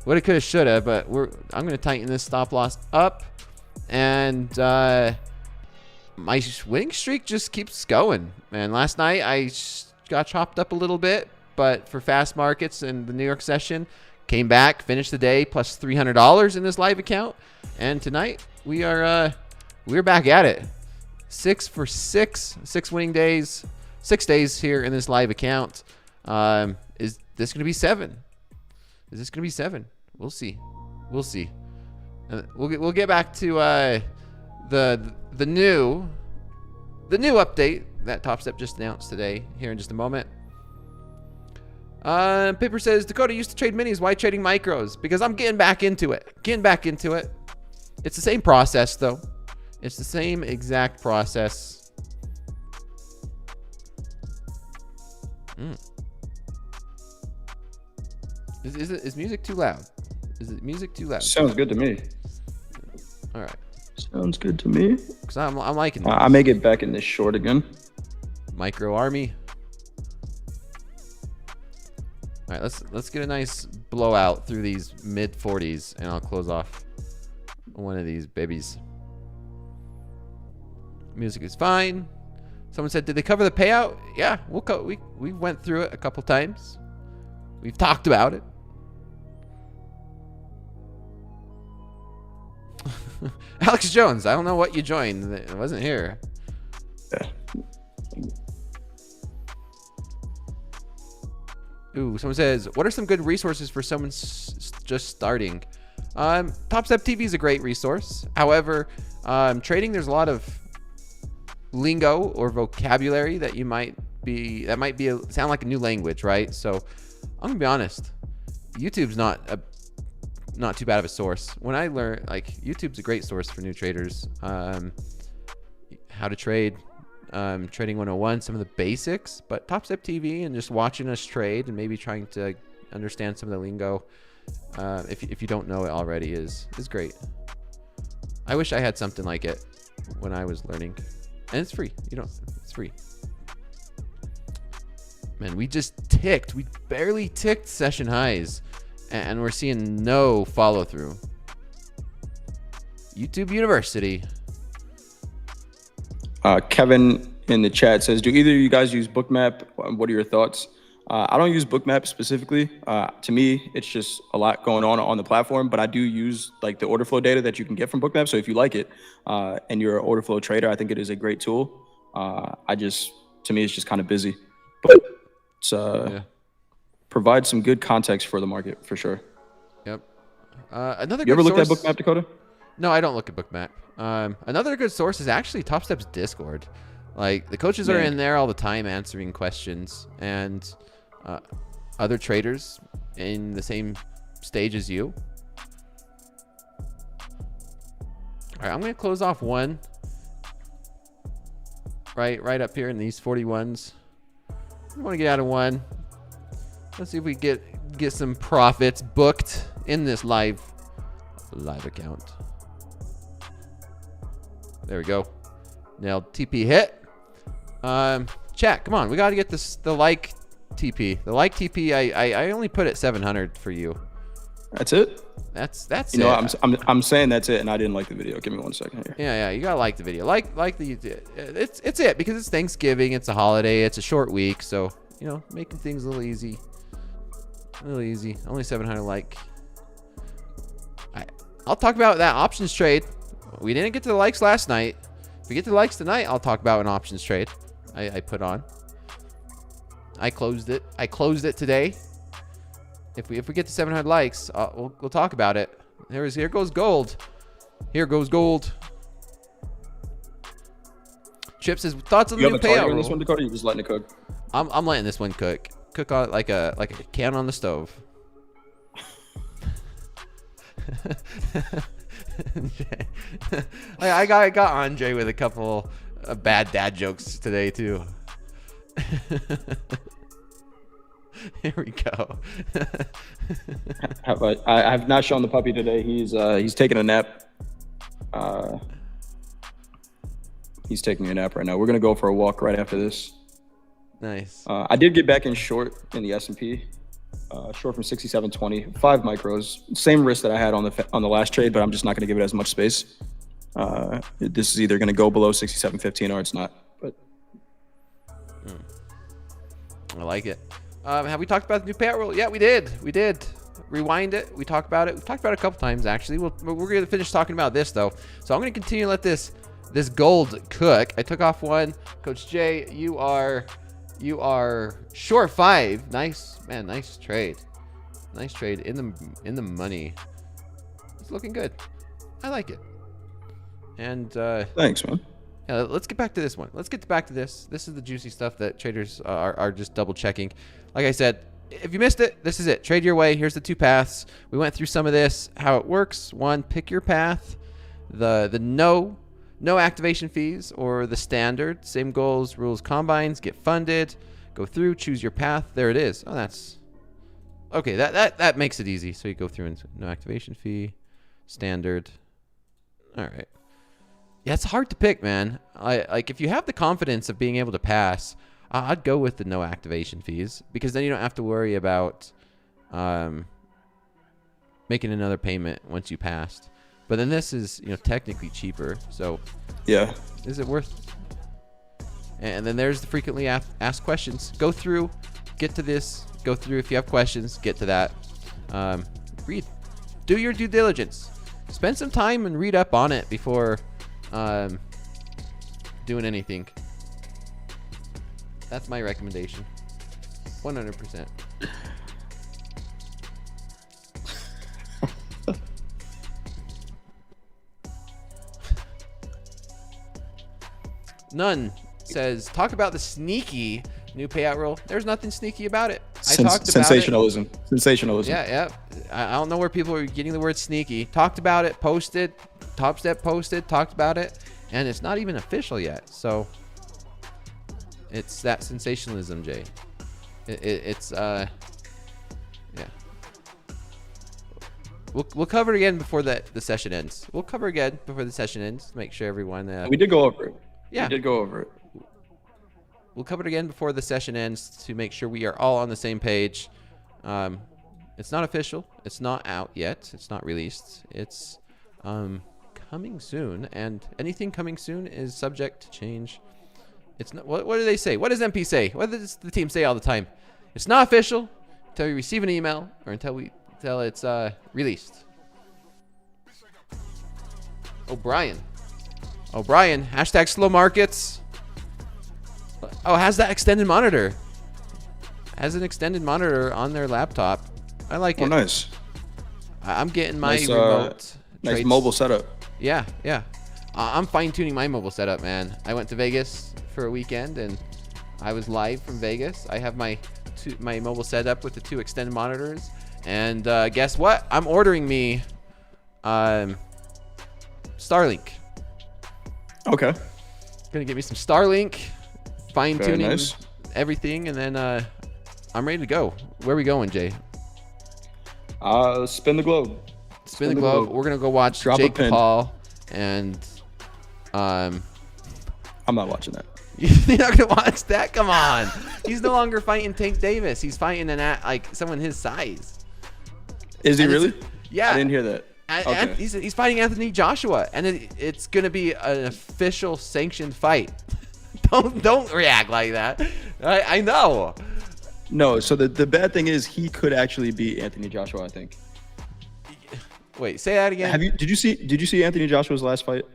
woulda, coulda, shoulda, but I'm gonna tighten this stop loss up, and my winning streak just keeps going. Man, last night I got chopped up a little bit, but for fast markets and the New York session, came back, finished the day plus $300 in this live account, and tonight we're back at it. 6 for 6, 6 winning days, 6 days here in this live account. Is this going to be 7? Is this going to be 7? We'll see. We'll see. We'll get back to the new update that Topstep just announced today here in just a moment. Pipper says, Dakota used to trade minis. Why trading micros? Because I'm getting back into it. It's the same process, though. It's the same exact process. Is music too loud? Is it music too loud? Sounds good to me. All right. Sounds good to me. Because I'm liking this. I may get back in this short again. Micro army. All right, let's get a nice blowout through these mid 40s, and I'll close off one of these babies. Music is fine. Someone said, did they cover the payout? Yeah, we went through it a couple times. We've talked about it. Alex Jones, I don't know what you joined. It wasn't here. Yeah. Ooh, someone says, what are some good resources for someone just starting? TopstepTV is a great resource. However, trading, there's a lot of lingo or vocabulary that might sound like a new language, right? So I'm gonna be honest, YouTube's not too bad of a source. When I learn, YouTube's a great source for new traders. How to trade, trading 101, some of the basics, but Topstep TV and just watching us trade and maybe trying to understand some of the lingo, if you don't know it already, is great. I wish I had something like it when I was learning, and it's free. It's free. Man, we barely ticked session highs, and we're seeing no follow through. YouTube University. Kevin in the chat says, do either of you guys use Bookmap? What are your thoughts? I don't use Bookmap specifically. To me, it's just a lot going on the platform, but I do use the order flow data that you can get from Bookmap. So if you like it and you're an order flow trader, I think it is a great tool. To me, it's just kind of busy, but it's provides some good context for the market for sure. Yep. You ever looked at Bookmap, Dakota? No, I don't look at Bookmap. Another good source is actually Topstep's Discord. The coaches are in there all the time answering questions, and other traders in the same stage as you. All right, I'm going to close off one right up here in these 41s. I want to get out of one. Let's see if we get some profits booked in this live account. There we go. Nailed. TP hit. Chat, come on. We got to get the TP. The TP, I only put it 700 for you. That's it. That's You know, it. I'm saying that's it, and I didn't like the video. Give me 1 second here. Yeah, you gotta like the video. Like it's it because it's Thanksgiving. It's a holiday. It's a short week, so you know, making things a little easy. Only 700 like. I'll talk about that options trade. We didn't get to the likes last night. If we get to the likes tonight, I'll talk about an options trade I put on. I closed it. I closed it today. If we get to 700 likes, we'll talk about it. Here goes gold. Here goes gold. Chip says thoughts on the You new have a target payout on rule. this one, Dakota? You're just letting it cook. I'm letting this one cook. Cook on like a can on the stove. I got Andre with a couple of bad dad jokes today too. Here we go. I have not shown the puppy today. He's taking a nap. He's taking a nap right now. We're gonna go for a walk right after this. Nice. I did get back in short in the S&P. Short from 67.20, 5 micros. Same risk that I had on the last trade, but I'm just not going to give it as much space. This is either going to go below 67.15 or it's not. But I like it. Have we talked about the new payout rule? Yeah, we did. Rewind it. We talked about it. We've talked about it a couple times actually. We're going to finish talking about this though. So I'm going to continue to let this gold cook. I took off one. Coach Jay, you are short 5. Nice, man. Nice trade. Nice trade in the money. It's looking good. I like it. And thanks, man. yeah, let's get back to this one. Let's get back to this. This is the juicy stuff that traders are just double checking. Like I said, if you missed it, this is it. Trade your way. Here's the 2 paths. We went through some of this, how it works. 1, pick your path. The no activation fees or the standard. Same goals, rules, combines. Get funded. Go through. Choose your path. There it is. Oh, that's okay. That makes it easy. So you go through and no activation fee, standard. All right. Yeah, it's hard to pick, man. Like if you have the confidence of being able to pass, I'd go with the no activation fees because then you don't have to worry about making another payment once you passed. But then this is, technically cheaper. So Yeah. is it worth? And then there's the frequently asked questions. Go through, get to this. Go through if you have questions. Get to that. Read. Do your due diligence. Spend some time and read up on it before doing anything. That's my recommendation. 100%. None says, talk about the sneaky new payout rule. There's nothing sneaky about it. I talked about sensationalism. it. Sensationalism. Yeah. I don't know where people are getting the word sneaky. Talked about it, posted. Topstep posted, talked about it, and it's not even official yet. So it's that sensationalism, Jay. It's yeah. We'll cover it again before the session ends. We'll cover again before the session ends to make sure everyone. We did go over it. Yeah. We did go over it. We'll cover it again before the session ends to make sure we are all on the same page. It's not official. It's not out yet. It's not released. It's coming soon, and anything coming soon is subject to change. It's not. What do they say? What does MP say? What does the team say all the time? It's not official until you receive an email or until it's released. O'Brien. Hashtag slow markets. Oh, has that extended monitor. Has an extended monitor on their laptop. I like it. Oh, nice. I'm getting my Nice, remote. Nice trades. mobile setup. Yeah. I'm fine tuning my mobile setup, man. I went to Vegas for a weekend and I was live from Vegas. I have my mobile setup with the 2 extended monitors, and guess what? I'm ordering me Starlink. Okay. Gonna get me some Starlink, fine tuning nice. everything, and then I'm ready to go. Where are we going, Jay? Spin the globe. Spin the globe. We're gonna go watch Drop a Jake pin. Paul, and I'm not watching that. you're not gonna watch that? Come on. He's no longer fighting Tank Davis. He's fighting someone his size. Is he And really? Yeah. I didn't hear that. Okay. He's fighting Anthony Joshua, and it's going to be an official sanctioned fight. Don't react like that. I know. No, so the bad thing is he could actually beat Anthony Joshua, I think. Wait, say that again. Did you see Anthony Joshua's last fight?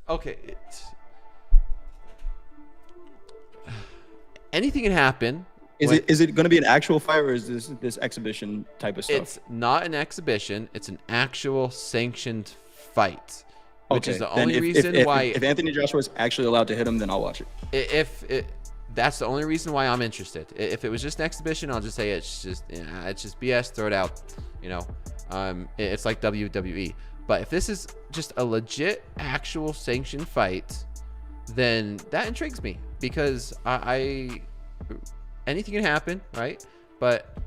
Okay. Anything can happen. Is it going to be an actual fight, or is this exhibition type of stuff? It's not an exhibition. It's an actual sanctioned fight, which is the only reason why. If Anthony Joshua is actually allowed to hit him, then I'll watch it. That's the only reason why I'm interested. If it was just an exhibition, I'll just say it's just BS. Throw it out. It's like WWE. But if this is just a legit, actual sanctioned fight, then that intrigues me because anything can happen, right? But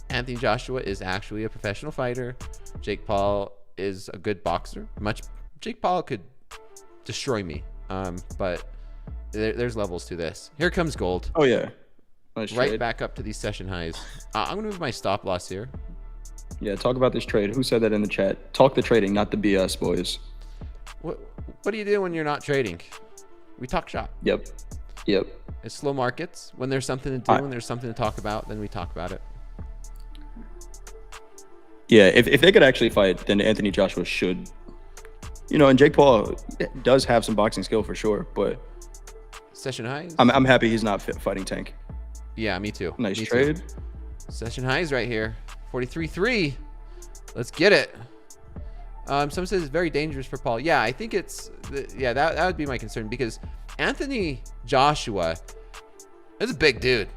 Anthony Joshua is actually a professional fighter. Jake Paul is a good boxer. Jake Paul could destroy me, but there's levels to this. Here comes gold. Oh yeah, nice right trade. Back up to these session highs. I'm gonna move my stop loss here. Yeah, talk about this trade. Who said that in the chat? Talk the trading, not the BS, boys. What do you do when you're not trading? We talk shop. Yep. It's slow markets. When there's something to do, when there's something to talk about, then we talk about it. Yeah, if they could actually fight, then Anthony Joshua should. And Jake Paul does have some boxing skill for sure, but session highs. I'm happy he's not fighting Tank. Yeah, me too. Nice me trade. Too. Session highs right here. 43.3. Let's get it. Someone says it's very dangerous for Paul. Yeah, I think that would be my concern because Anthony Joshua is a big dude.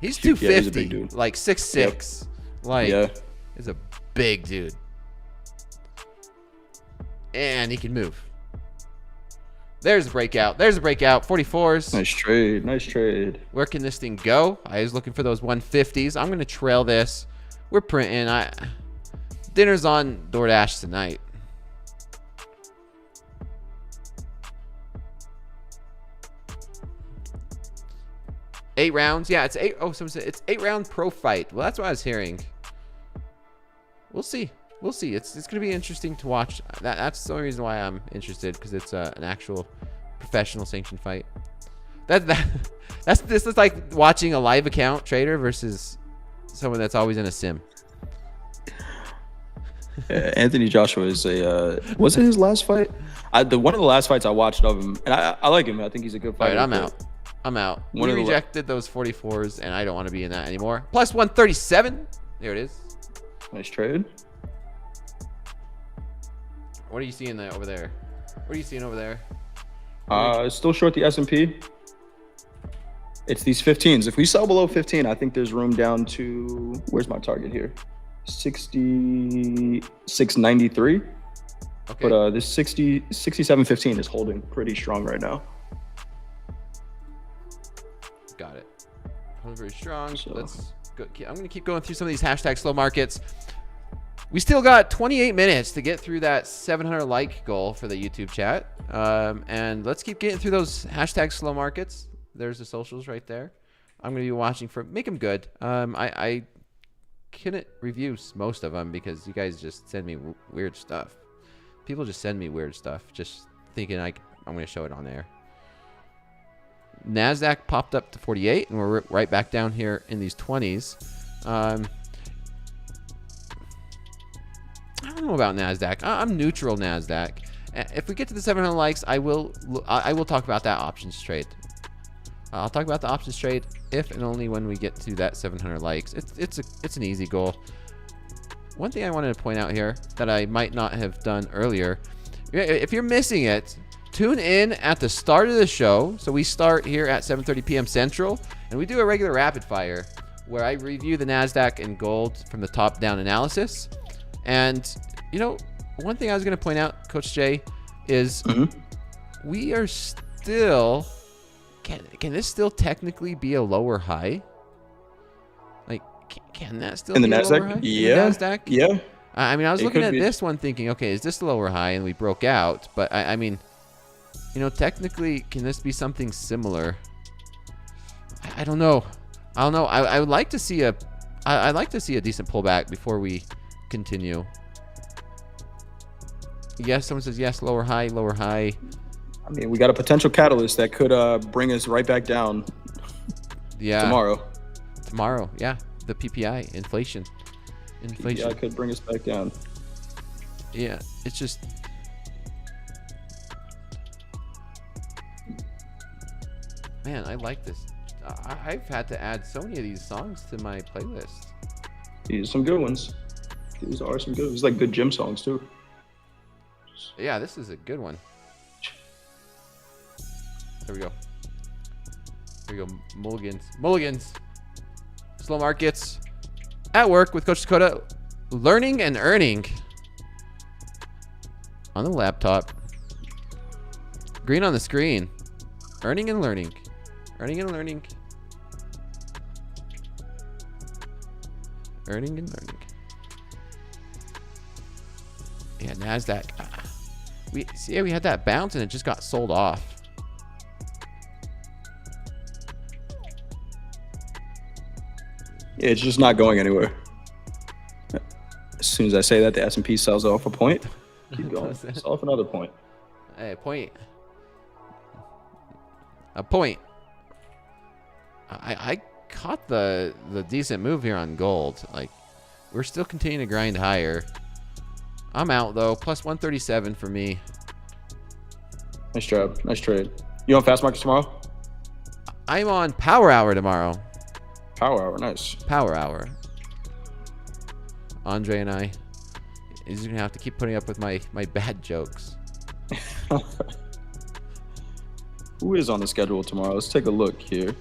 He's 250, yeah, he's a big dude. Like 6'6". Yep. He's a big dude. And he can move. There's a breakout. 44s. Nice trade. Where can this thing go? I was looking for those 150s. I'm going to trail this. We're printing. Dinner's on DoorDash tonight. Eight rounds. Yeah, it's 8. Oh, someone said it's 8-round pro fight. Well, that's what I was hearing. We'll see. It's going to be interesting to watch. That's the only reason why I'm interested, because it's an actual professional sanctioned fight. This is like watching a live account trader versus someone that's always in a sim. Anthony Joshua is was it his last fight? One of the last fights I watched of him, and I like him. I think he's a good fighter. All right, I'm out. We rejected those 44s, and I don't want to be in that anymore. Plus 137. There it is. Nice trade. What are you seeing over there? What are you seeing over there? Still short the S&P. It's these 15s. If we sell below 15, I think there's room down to, where's my target here? 66.93. Okay. But this 67.15 is holding pretty strong right now. Got it. Holding very strong. So. Let's go. I'm going to keep going through some of these hashtag slow markets. We still got 28 minutes to get through that 700 like goal for the YouTube chat. And let's keep getting through those hashtag slow markets. There's the socials right there. I'm going to be watching for, make them good. I couldn't review most of them because you guys just send me weird stuff. People just send me weird stuff, just thinking I'm going to show it on there. NASDAQ popped up to 48, and we're right back down here in these 20s. I don't know about NASDAQ. I'm neutral NASDAQ. If we get to the 700 likes, I will talk about that options trade. I'll talk about the options trade if and only when we get to that 700 likes. It's an easy goal. One thing I wanted to point out here that I might not have done earlier, if you're missing it, tune in at the start of the show. So we start here at 7:30 p.m. Central, and we do a regular rapid fire where I review the NASDAQ and gold from the top-down analysis. And, one thing I was going to point out, Coach Jay, is we are still... Can this still technically be a lower high? Like, can that still be a lower high? Yeah. In the NASDAQ? Yeah. I mean, I was looking at this one thinking, okay, is this a lower high? And we broke out. But, I mean, technically, can this be something similar? I don't know. I would like to see I'd like to see a decent pullback before we continue. Yes, someone says yes, lower high, lower high. I mean, we got a potential catalyst that could bring us right back down tomorrow. Tomorrow, yeah. The PPI, inflation. PPI could bring us back down. Yeah, it's just... Man, I like this. I've had to add so many of these songs to my playlist. These are some good ones. These are some good ones. Like good gym songs, too. Yeah, this is a good one. There we go. There we go. Mulligans. Slow markets. At work with Coach Dakota. Learning and earning. On the laptop. Green on the screen. Earning and learning. Earning and learning. Earning and learning. Yeah, NASDAQ. We had that bounce and it just got sold off. Yeah, it's just not going anywhere. As soon as I say that, the S&P sells off a point. Keep going. It's off another point. Hey, a point. I caught the decent move here on gold. Like, we're still continuing to grind higher. I'm out though. Plus 137 for me. Nice job. Nice trade. You on fast markets tomorrow? I'm on power hour tomorrow. Power hour. Nice. Power hour. Andre and I. He's gonna have to keep putting up with my bad jokes. Who is on the schedule tomorrow? Let's take a look here.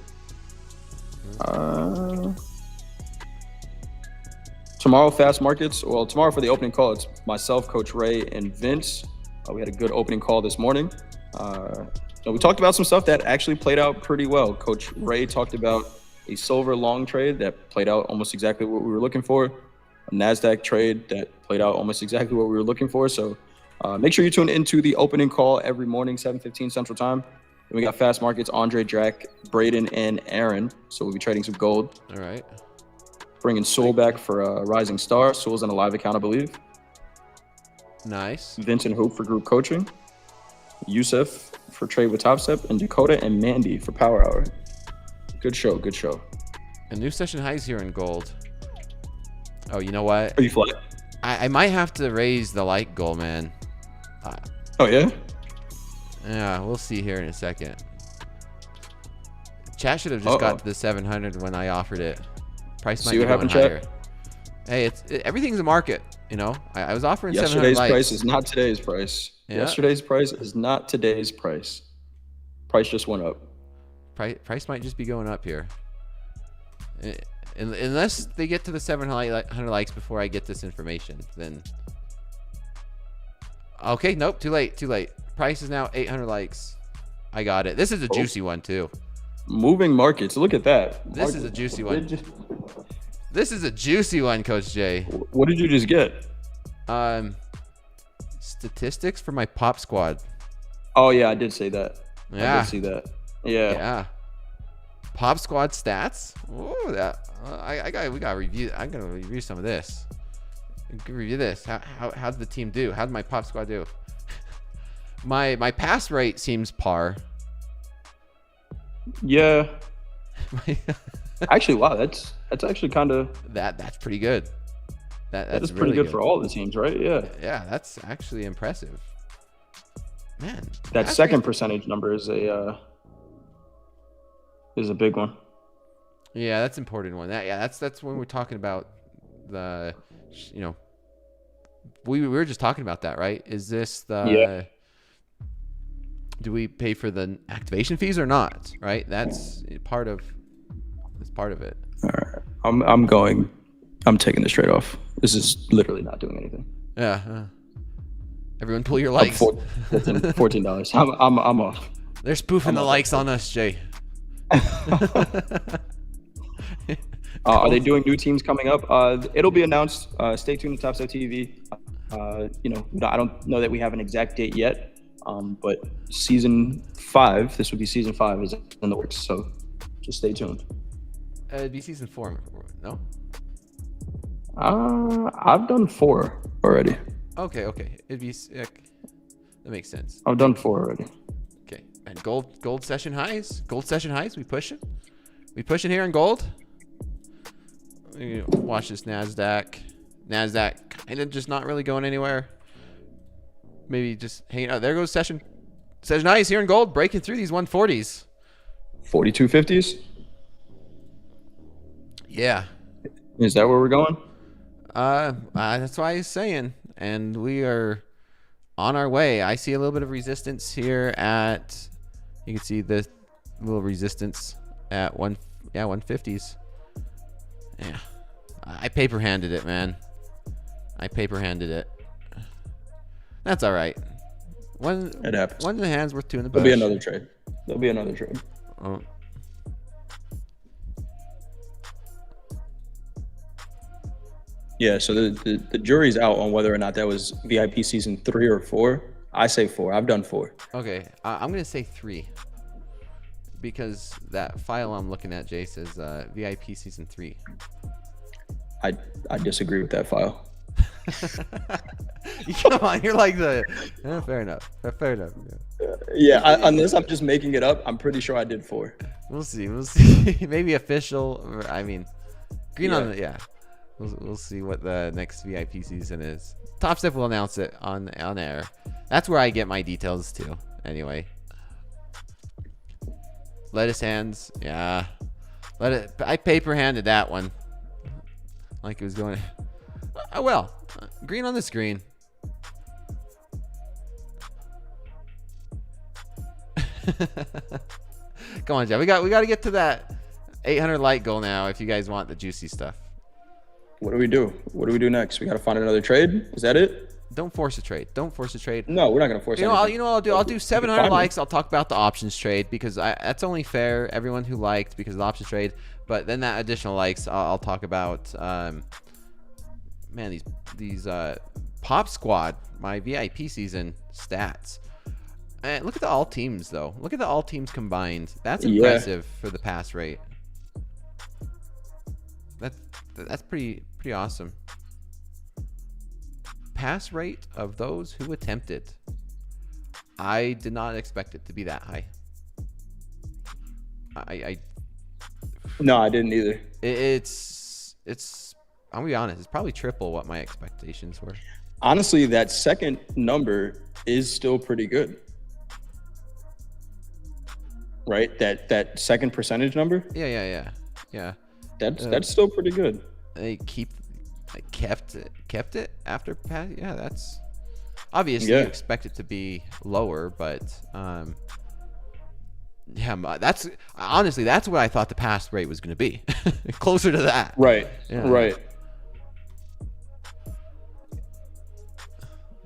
Tomorrow, fast markets. Well, tomorrow for the opening call, it's myself, Coach Ray, and Vince. We had a good opening call this morning. We talked about some stuff that actually played out pretty well. Coach Ray talked about a silver long trade that played out almost exactly what we were looking for. A NASDAQ trade that played out almost exactly what we were looking for. So make sure you tune into the opening call every morning, 7:15 Central Time. Then we got fast markets, Andre, Jack, Braden, and Aaron. So we'll be trading some gold. All right. Bringing Sewell back for Rising Star. Sewell's in a live account, I believe. Nice. Vincent Hope for group coaching. Yusuf for trade with Topstep. And Dakota and Mandy for power hour. Good show. Good show. A new session highs here in gold. Oh, you know what? Are you flat? I might have to raise the light goal, man. Oh, yeah? Yeah, we'll see here in a second. Chat should have just got to the 700 when I offered it. Price might be going higher. Hey, everything's a market, you know. I was offering 700 Yesterday's likes. price is not today's price. Yeah. Yesterday's price is not today's price. Price just went up. Price might just be going up here. Unless they get to the 700 likes before I get this information, then... Okay, nope, too late. Price is now 800 likes. I got it. This is a juicy one, too. Moving markets. Look at that. This is a juicy one. This is a juicy one, Coach J. What did you just get? Statistics for my pop squad. Oh, yeah, I did say that. Yeah. I did see that. Yeah. Pop squad stats. Oh, that we gotta review. I'm gonna review some of this. Review this. How'd the team do? How'd my pop squad do? My pass rate seems par. Yeah. Actually, wow, that's actually kind of that's pretty good. That's pretty really good for all the teams, right? Yeah. Yeah, that's actually impressive. Man, that second percentage number is a big one. Yeah, that's an important one. That's when we're talking about the, we were just talking about that, right? Is this the? Yeah. Do we pay for the activation fees or not? Right. That's part of. That's part of it. All right. I'm taking this trade off. This is literally not doing anything. Yeah. Everyone pull your likes. $14. I'm off. They're spoofing the likes on us, Jay. Are they doing new teams coming up? It'll be announced. Stay tuned to TopstepTV. I don't know that we have an exact date yet, but season 5, this would be season 5, is in the works. So just stay tuned. It'd be season 4, no? I've done 4 already. Okay. It'd be sick. That makes sense. I've done 4 already. Okay. And gold session highs. Gold session highs. We pushing. We pushing here in gold. Watch this NASDAQ. NASDAQ kind of just not really going anywhere. Maybe just hanging out. There goes session highs here in gold, breaking through these 140s. 4250s. Yeah. Is that where we're going? That's why he's saying, and we are on our way. I see a little bit of resistance here at. You can see the little resistance at 150s. Yeah, I paper handed it, man. I paper handed it. That's all right. It happens. One in the hand's worth 2 in the bush. There'll be another trade. Oh. Yeah, so the jury's out on whether or not that was VIP season 3 or 4. I say 4. I've done 4. Okay, I'm gonna say 3 because that file I'm looking at, Jay, says VIP season 3. I disagree with that file. Come on, you're like the fair enough. Fair enough. Yeah, unless I'm just making it up, I'm pretty sure I did 4. We'll see. Maybe official. I mean, green on the We'll see what the next VIP season is. Topstep will announce it on air. That's where I get my details too. Anyway, lettuce hands. Yeah, I paper handed that one. Like it was going. Oh well, green on the screen. Come on, Jeff. We got to get to that 800 like goal now. If you guys want the juicy stuff. What do we do? What do we do next? We got to find another trade. Is that it? Don't force a trade. Don't force a trade. No, we're not gonna force. You know what I'll do? I'll do 700 likes. I'll talk about the options trade because that's only fair. Everyone who liked because of the options trade. But then that additional likes, I'll talk about. Man, these Pop Squad, my VIP season stats. And look at the all teams though. Look at the all teams combined. That's impressive for the pass rate. That's pretty awesome. Pass rate of those who attempted. I did not expect it to be that high. No, I didn't either. It's I'm gonna be honest, it's probably triple what my expectations were. Honestly, that second number is still pretty good. Right? That second percentage number? Yeah. That's still pretty good. They kept it after pass. Yeah, that's obviously you expect it to be lower, but that's honestly that's what I thought the pass rate was going to be. Closer to that. Right. Yeah. Right.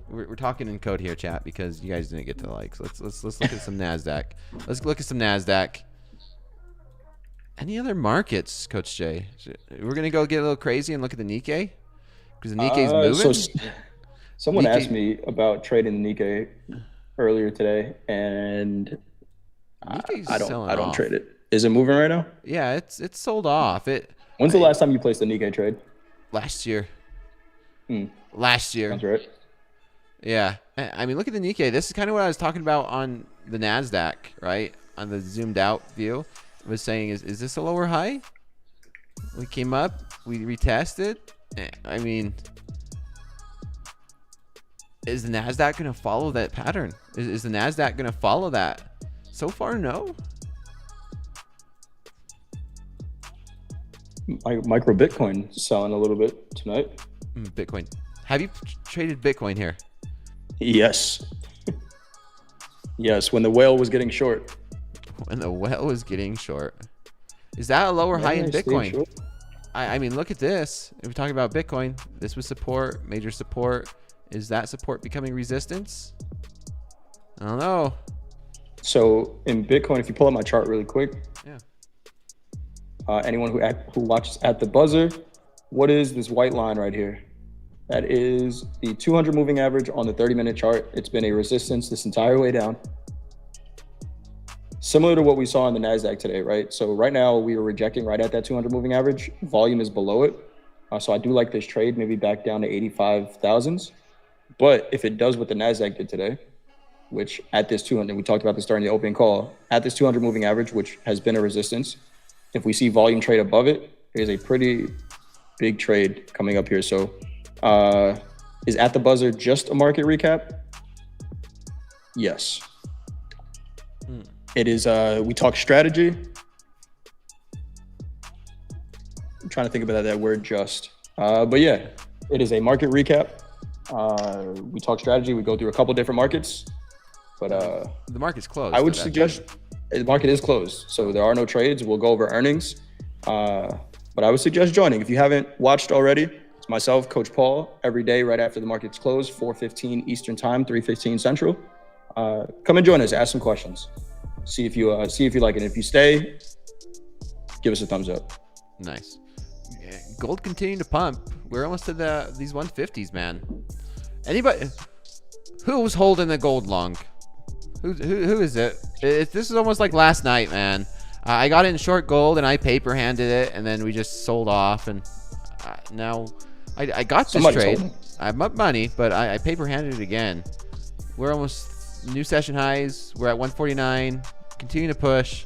We're talking in code here, chat, because you guys didn't get to the likes. Let's look at some NASDAQ. Let's look at some NASDAQ. Any other markets, Coach Jay? We're gonna go get a little crazy and look at the Nikkei because the Nikkei's moving. So someone asked me about trading the Nikkei earlier today, and I don't trade it. Is it moving right now? Yeah, it's sold off. When's the last time you placed a Nikkei trade? Last year. Last year. That's right. Yeah, I mean, look at the Nikkei. This is kind of what I was talking about on the NASDAQ, right? On the zoomed out view. Was saying is this a lower high? We came up, we retested. I mean, is the NASDAQ gonna follow that pattern? Is the NASDAQ gonna follow that? So far, no. Micro Bitcoin selling a little bit tonight. Bitcoin. Have you traded Bitcoin here? Yes. Yes, when the whale was getting short. When the whale was getting short. Is that a lower high in Bitcoin? I mean, look at this. If we're talking about Bitcoin, this was support, major support. Is that support becoming resistance? I don't know. So in Bitcoin, if you pull up my chart really quick, yeah. Anyone who watches at the buzzer, what is this white line right here? That is the 200 moving average on the 30-minute chart. It's been a resistance this entire way down. Similar to what we saw in the NASDAQ today, right? So right now we are rejecting right at that 200 moving average. Volume is below it. So I do like this trade, maybe back down to 85,000s. But if it does what the NASDAQ did today, which at this 200, we talked about this during the opening call, at this 200 moving average, which has been a resistance, if we see volume trade above it, there's a pretty big trade coming up here. So is at the buzzer just a market recap? Yes. It is, we talk strategy. I'm trying to think about that word just. But yeah, it is a market recap. We talk strategy. We go through a couple different markets. But the market's closed. I would suggest the market is closed. So there are no trades. We'll go over earnings. But I would suggest joining. If you haven't watched already, it's myself, Coach Paul, every day right after the market's closed, 4:15 Eastern time, 3:15 Central. Come and join us. Ask some questions. See if you like it. If you stay, give us a thumbs up. Nice. Yeah, gold continuing to pump. We're almost to these 150s, man. Anybody who's holding the gold long? Who is it? This is almost like last night, man. I got in short gold and I paper handed it, and then we just sold off. And now I got this trade. I have money, but I paper handed it again. We're almost new session highs. We're at 149. Continue to push.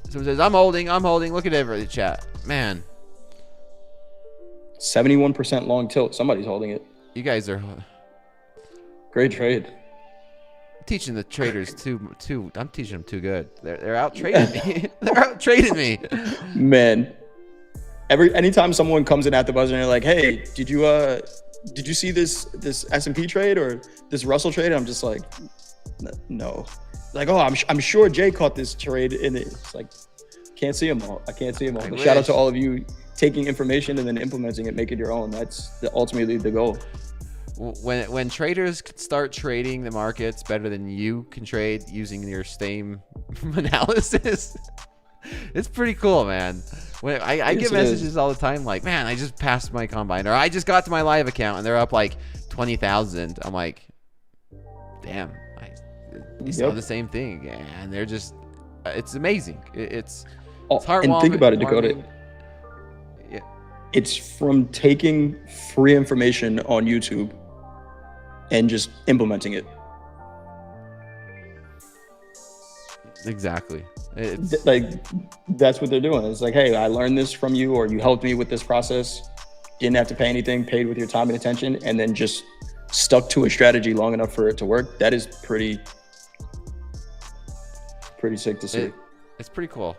Someone says, I'm holding. Look at every chat. Man. 71% long tilt. Somebody's holding it. You guys are great trade. Teaching the traders too. I'm teaching them too good. They're out trading me. They're out trading me. Man. Anytime someone comes in at the buzzer and they're like, hey, did you see this S&P trade or this Russell trade? I'm just like, no. Like, oh, I'm sure Jay caught this trade in it. It's like, can't see them all. I can't see them all. But shout out to all of you taking information and then implementing it, make it your own. That's ultimately the goal. When traders start trading the markets better than you can trade using your same analysis, it's pretty cool, man. When I get messages all the time like, man, I just passed my combine, or I just got to my live account and they're up like 20,000. I'm like, damn, you saw the same thing, and they're just, it's amazing. It's heartwarming. And think about it, Dakota. Yeah. It's from taking free information on YouTube and just implementing it. Exactly. It's like, that's what they're doing. It's like, hey, I learned this from you, or you helped me with this process. Didn't have to pay anything, paid with your time and attention, and then just stuck to a strategy long enough for it to work. That is pretty sick to see. It's pretty cool.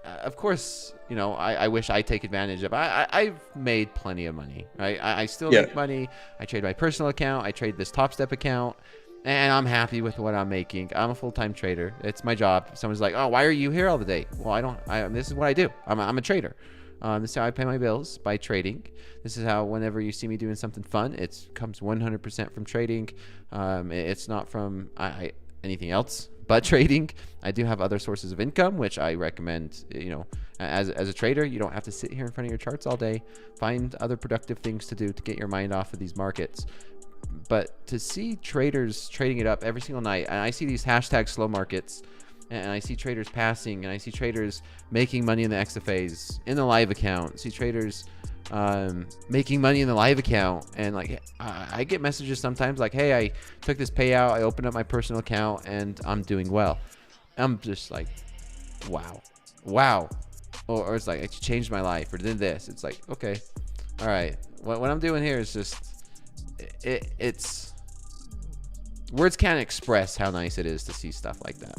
Of course, you know, I wish I take advantage of. I've made plenty of money, right? I still make money. I trade my personal account. I trade this Topstep account, and I'm happy with what I'm making. I'm a full-time trader. It's my job. Someone's like, oh, why are you here all the day? Well, this is what I do. I'm a trader. This is how I pay my bills, by trading. This is how, whenever you see me doing something fun, it comes 100% from trading. It's not from anything else but trading. I do have other sources of income, which I recommend. You know, as a trader, you don't have to sit here in front of your charts all day. Find other productive things to do to get your mind off of these markets. But to see traders trading it up every single night, and I see these hashtag slow markets, and I see traders passing, and I see traders making money in the XFAs in the live account. See traders making money in the live account, and like I get messages sometimes like, hey, I took this payout, I opened up my personal account, and I'm doing well. I'm just like, wow. Or it's like, it changed my life, or did this. It's like, okay, all right. What I'm doing here is just, it's words can't express how nice it is to see stuff like that.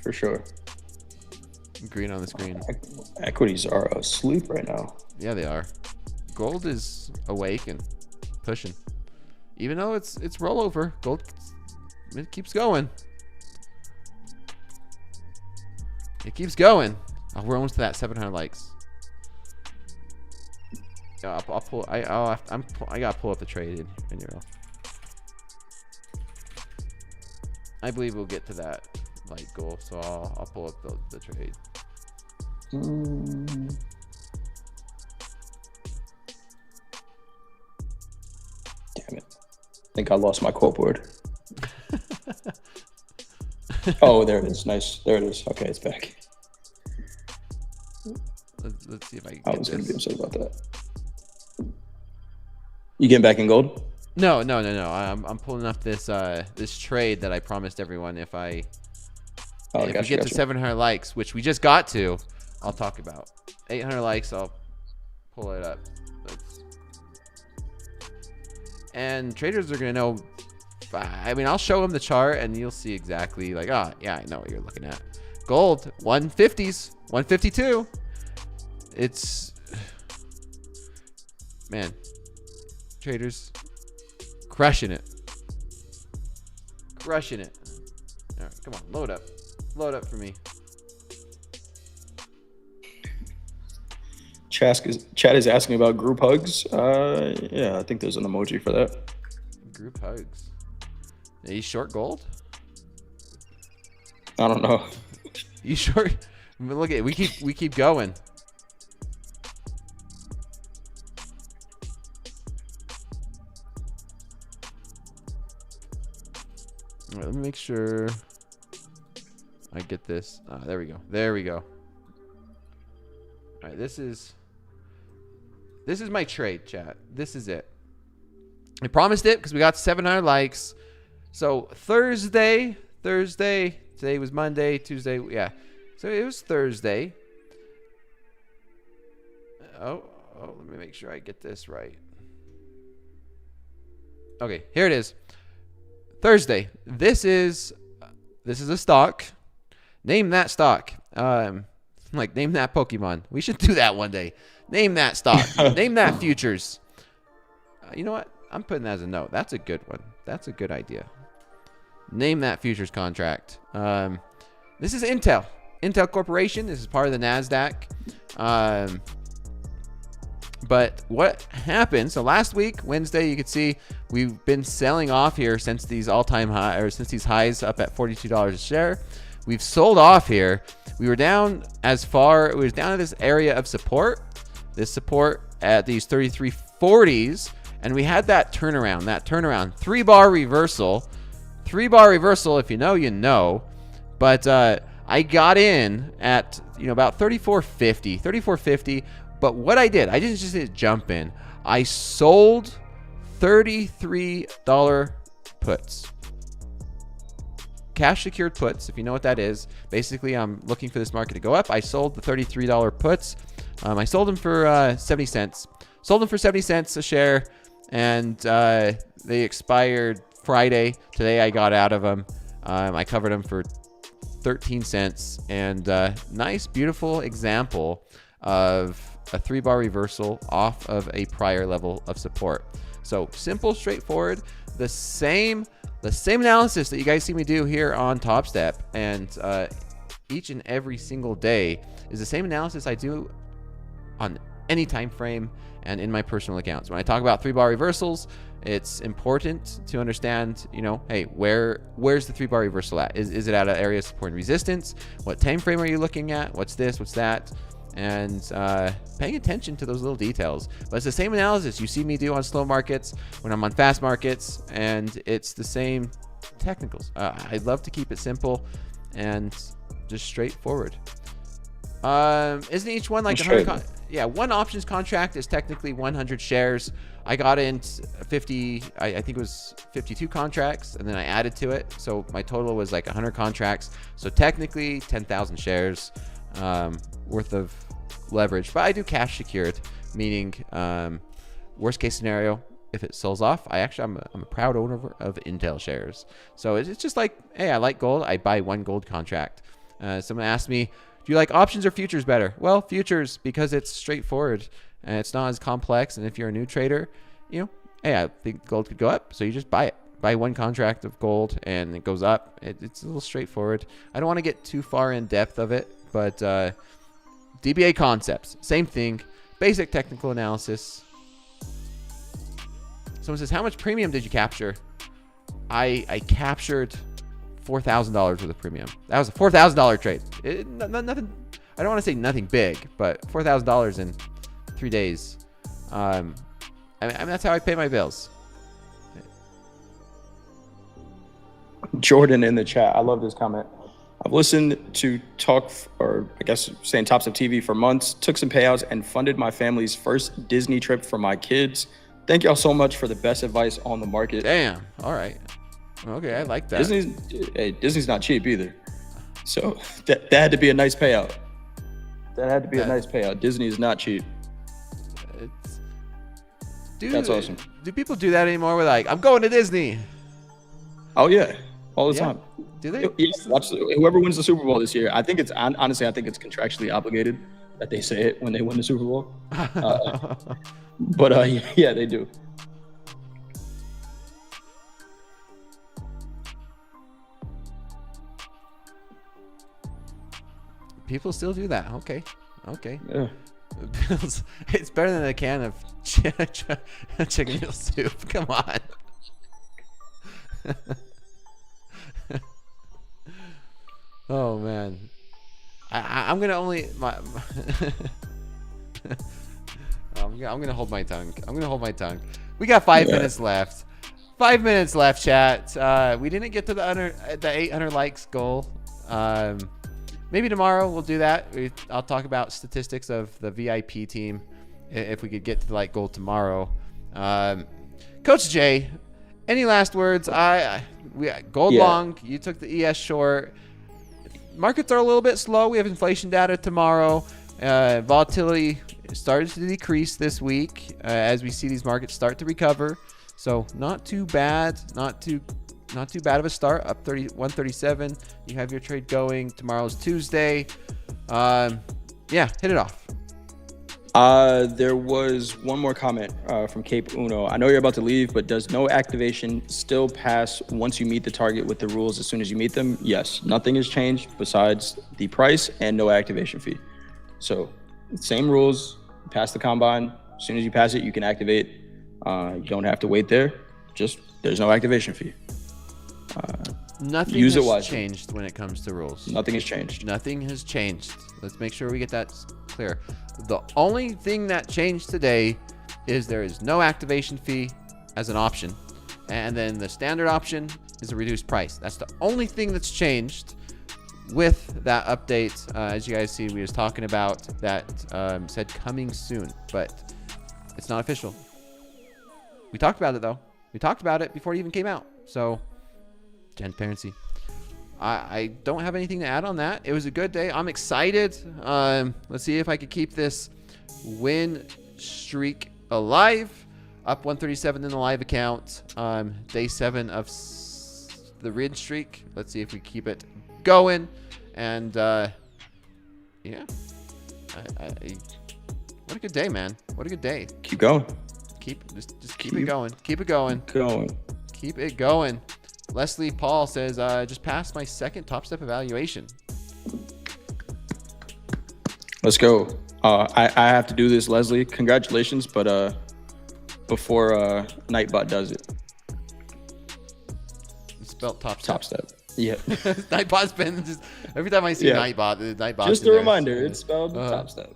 For sure. Green on the screen. Equities are asleep right now. Yeah, they are. Gold is awake and pushing. Even though it's rollover, gold, it keeps going. It keeps going. Oh, we're almost to that 700 likes. Yeah, I'll pull. I gotta pull up the trade in Euro. I believe we'll get to that like goal, so I'll pull up the trade. Damn it! I think I lost my quote board. Oh, there it is. Nice. There it is. Okay, it's back. Let's see if I can I get was going to be this. upset about that. You getting back in gold? No. I'm pulling up this this trade that I promised everyone if we get to 700 likes, which we just got to, I'll talk about. 800 likes, I'll pull it up. And traders are gonna know. I mean, I'll show them the chart, and you'll see exactly like, oh yeah, I know what you're looking at. Gold 150s, 152. It's man, traders crushing it. All right, come on, load up for me. Chat is asking about group hugs. Yeah, I think there's an emoji for that. Group hugs. Are you short gold? I don't know. You short? I mean, look at it. We keep going. All right, let me make sure I get this. There we go. All right, this is my trade, chat. This is it. I promised it because we got 700 likes. So Thursday. Today was Monday, Tuesday. Yeah. So it was Thursday. Oh, let me make sure I get this right. Okay, here it is. Thursday. This is a stock. Name that stock. Like name that Pokemon. We should do that one day. Name that stock. Name that futures. You know what? I'm putting that as a note. That's a good one. That's a good idea. Name that futures contract. This is Intel. Intel Corporation. This is part of the NASDAQ. But what happened? So last week, Wednesday, you could see we've been selling off here since these all-time high, or since these highs up at $42 a share. We've sold off here. We were down as far. It was down at this area of support. This support at these 3340s, and we had that turnaround. 3-bar reversal. 3-bar reversal. If you know, you know. But I got in at about 3450. But what I didn't just jump in. I sold $33 puts. Cash secured puts, if you know what that is. Basically, I'm looking for this market to go up. I sold the $33 puts. I sold them for 70 cents. Sold them for 70 cents a share, and they expired Friday. Today I got out of them. I covered them for 13 cents, and nice, beautiful example of a 3-bar reversal off of a prior level of support. So simple, straightforward, the same analysis that you guys see me do here on Topstep, and each and every single day is the same analysis I do on any time frame and in my personal accounts. When I talk about 3-bar reversals, it's important to understand, hey, where's the 3-bar reversal at? Is it at an area of support and resistance? What time frame are you looking at? What's this? What's that? And paying attention to those little details. But it's the same analysis you see me do on slow markets, when I'm on fast markets, and it's the same technicals. I love to keep it simple and just straightforward. Isn't each one like 100? Yeah, one options contract is technically 100 shares. I got in 50, I think it was 52 contracts, and then I added to it. So my total was like 100 contracts. So technically 10,000 shares worth of leverage. But I do cash secured, meaning worst case scenario, if it sells off, I'm a proud owner of Intel shares. So it's just like, hey, I like gold. I buy one gold contract. Someone asked me, do you like options or futures better? Well, futures, because it's straightforward and it's not as complex. And if you're a new trader, hey, I think gold could go up. So you just buy it. Buy one contract of gold and it goes up. It's a little straightforward. I don't want to get too far in depth of it, but DBA concepts, same thing. Basic technical analysis. Someone says, how much premium did you capture? I captured $4,000 worth of premium. That was a $4,000 trade. Nothing. I don't want to say nothing big, but $4,000 in 3 days. I mean, that's how I pay my bills. Jordan in the chat. I love this comment. I've listened to or I guess saying Topstep TV for months, took some payouts, and funded my family's first Disney trip for my kids. Thank y'all so much for the best advice on the market. Damn. All right. Okay, I like that. Disney's not cheap either. So that had to be a nice payout. That had to be a nice payout. Disney is not cheap. That's awesome. Do people do that anymore? With like, I'm going to Disney. Oh yeah, all the time. Do they? Yes, absolutely. Whoever wins the Super Bowl this year, I think it's contractually obligated that they say it when they win the Super Bowl. But yeah, they do. People still do that. Okay. Yeah. It's better than a can of chicken noodle soup. Come on. Oh man, I'm gonna only I'm gonna hold my tongue. We got 5 minutes left. 5 minutes left, chat. We didn't get to the 800 likes goal. Maybe tomorrow we'll do that. I'll talk about statistics of the VIP team if we could get to the like goal tomorrow. Coach Jay, any last words? We gold long. You took the ES short. Markets are a little bit slow. We have inflation data tomorrow. Volatility started to decrease this week as we see these markets start to recover. So not too bad. Not too bad of a start. Up 137. You have your trade going. Tomorrow's Tuesday. Yeah, hit it off. There was one more comment from Cape Uno. I know you're about to leave, but does no activation still pass once you meet the target with the rules as soon as you meet them? Yes, nothing has changed besides the price and no activation fee. So same rules, pass the combine. As soon as you pass it, you can activate. You don't have to wait there. Just there's no activation fee. Nothing has changed when it comes to rules. Nothing has changed. Nothing has changed. Let's make sure we get that clear. The only thing that changed today is there is no activation fee as an option. And then the standard option is a reduced price. That's the only thing that's changed with that update. As you guys see, we was talking about that said coming soon, but it's not official. We talked about it though. We talked about it before it even came out. So transparency. I don't have anything to add on that. It was a good day. I'm excited. Let's see if I could keep this win streak alive. Up 137 in the live account. Day 7 of the win streak. Let's see if we keep it going. And yeah, what a good day, man. What a good day. Keep going. Just keep it going. Keep it going. Keep it going. Leslie Paul says, just passed my second Topstep evaluation. Let's go. I have to do this, Leslie. Congratulations, but before Nightbot does it. It's spelled Topstep. Yeah. Nightbot's been just every time I see Nightbot, the Nightbot. Just a reminder, it's spelled Topstep.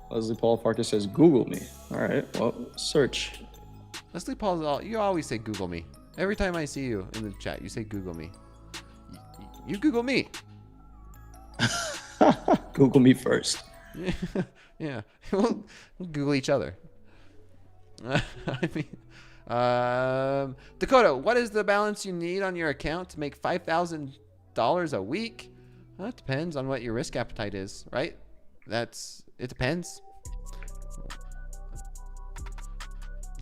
Leslie Paul Farkas says, Google me. All right, well, search. Leslie Paul's you always say Google me. Every time I see you in the chat, you say Google me. You Google me. Google me first. Yeah. We'll Google each other. I mean, Dakota, what is the balance you need on your account to make $5,000 a week? Well, it depends on what your risk appetite is, right? It depends.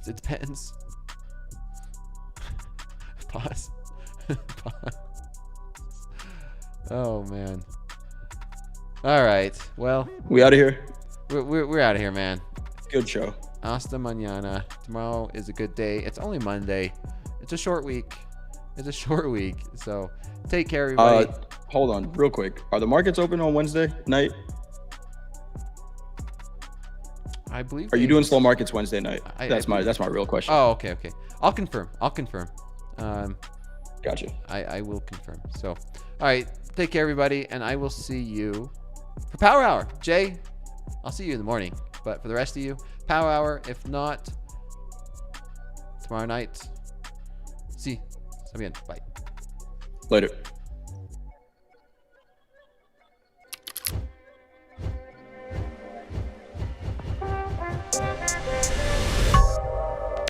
It depends. Pause. Pause. Oh man. All right. Well, we out of here. We're out of here, man. Good show. Hasta mañana. Tomorrow is a good day. It's only Monday. It's a short week. So take care, everybody. Hold on, real quick. Are the markets open on Wednesday night? I believe. Are you doing slow markets Wednesday night? That's my real question. Oh, okay. I'll confirm. Gotcha. I will confirm. So, all right. Take care, everybody, and I will see you for Power Hour. Jay, I'll see you in the morning. But for the rest of you, Power Hour. If not, tomorrow night, Again, bye. Later.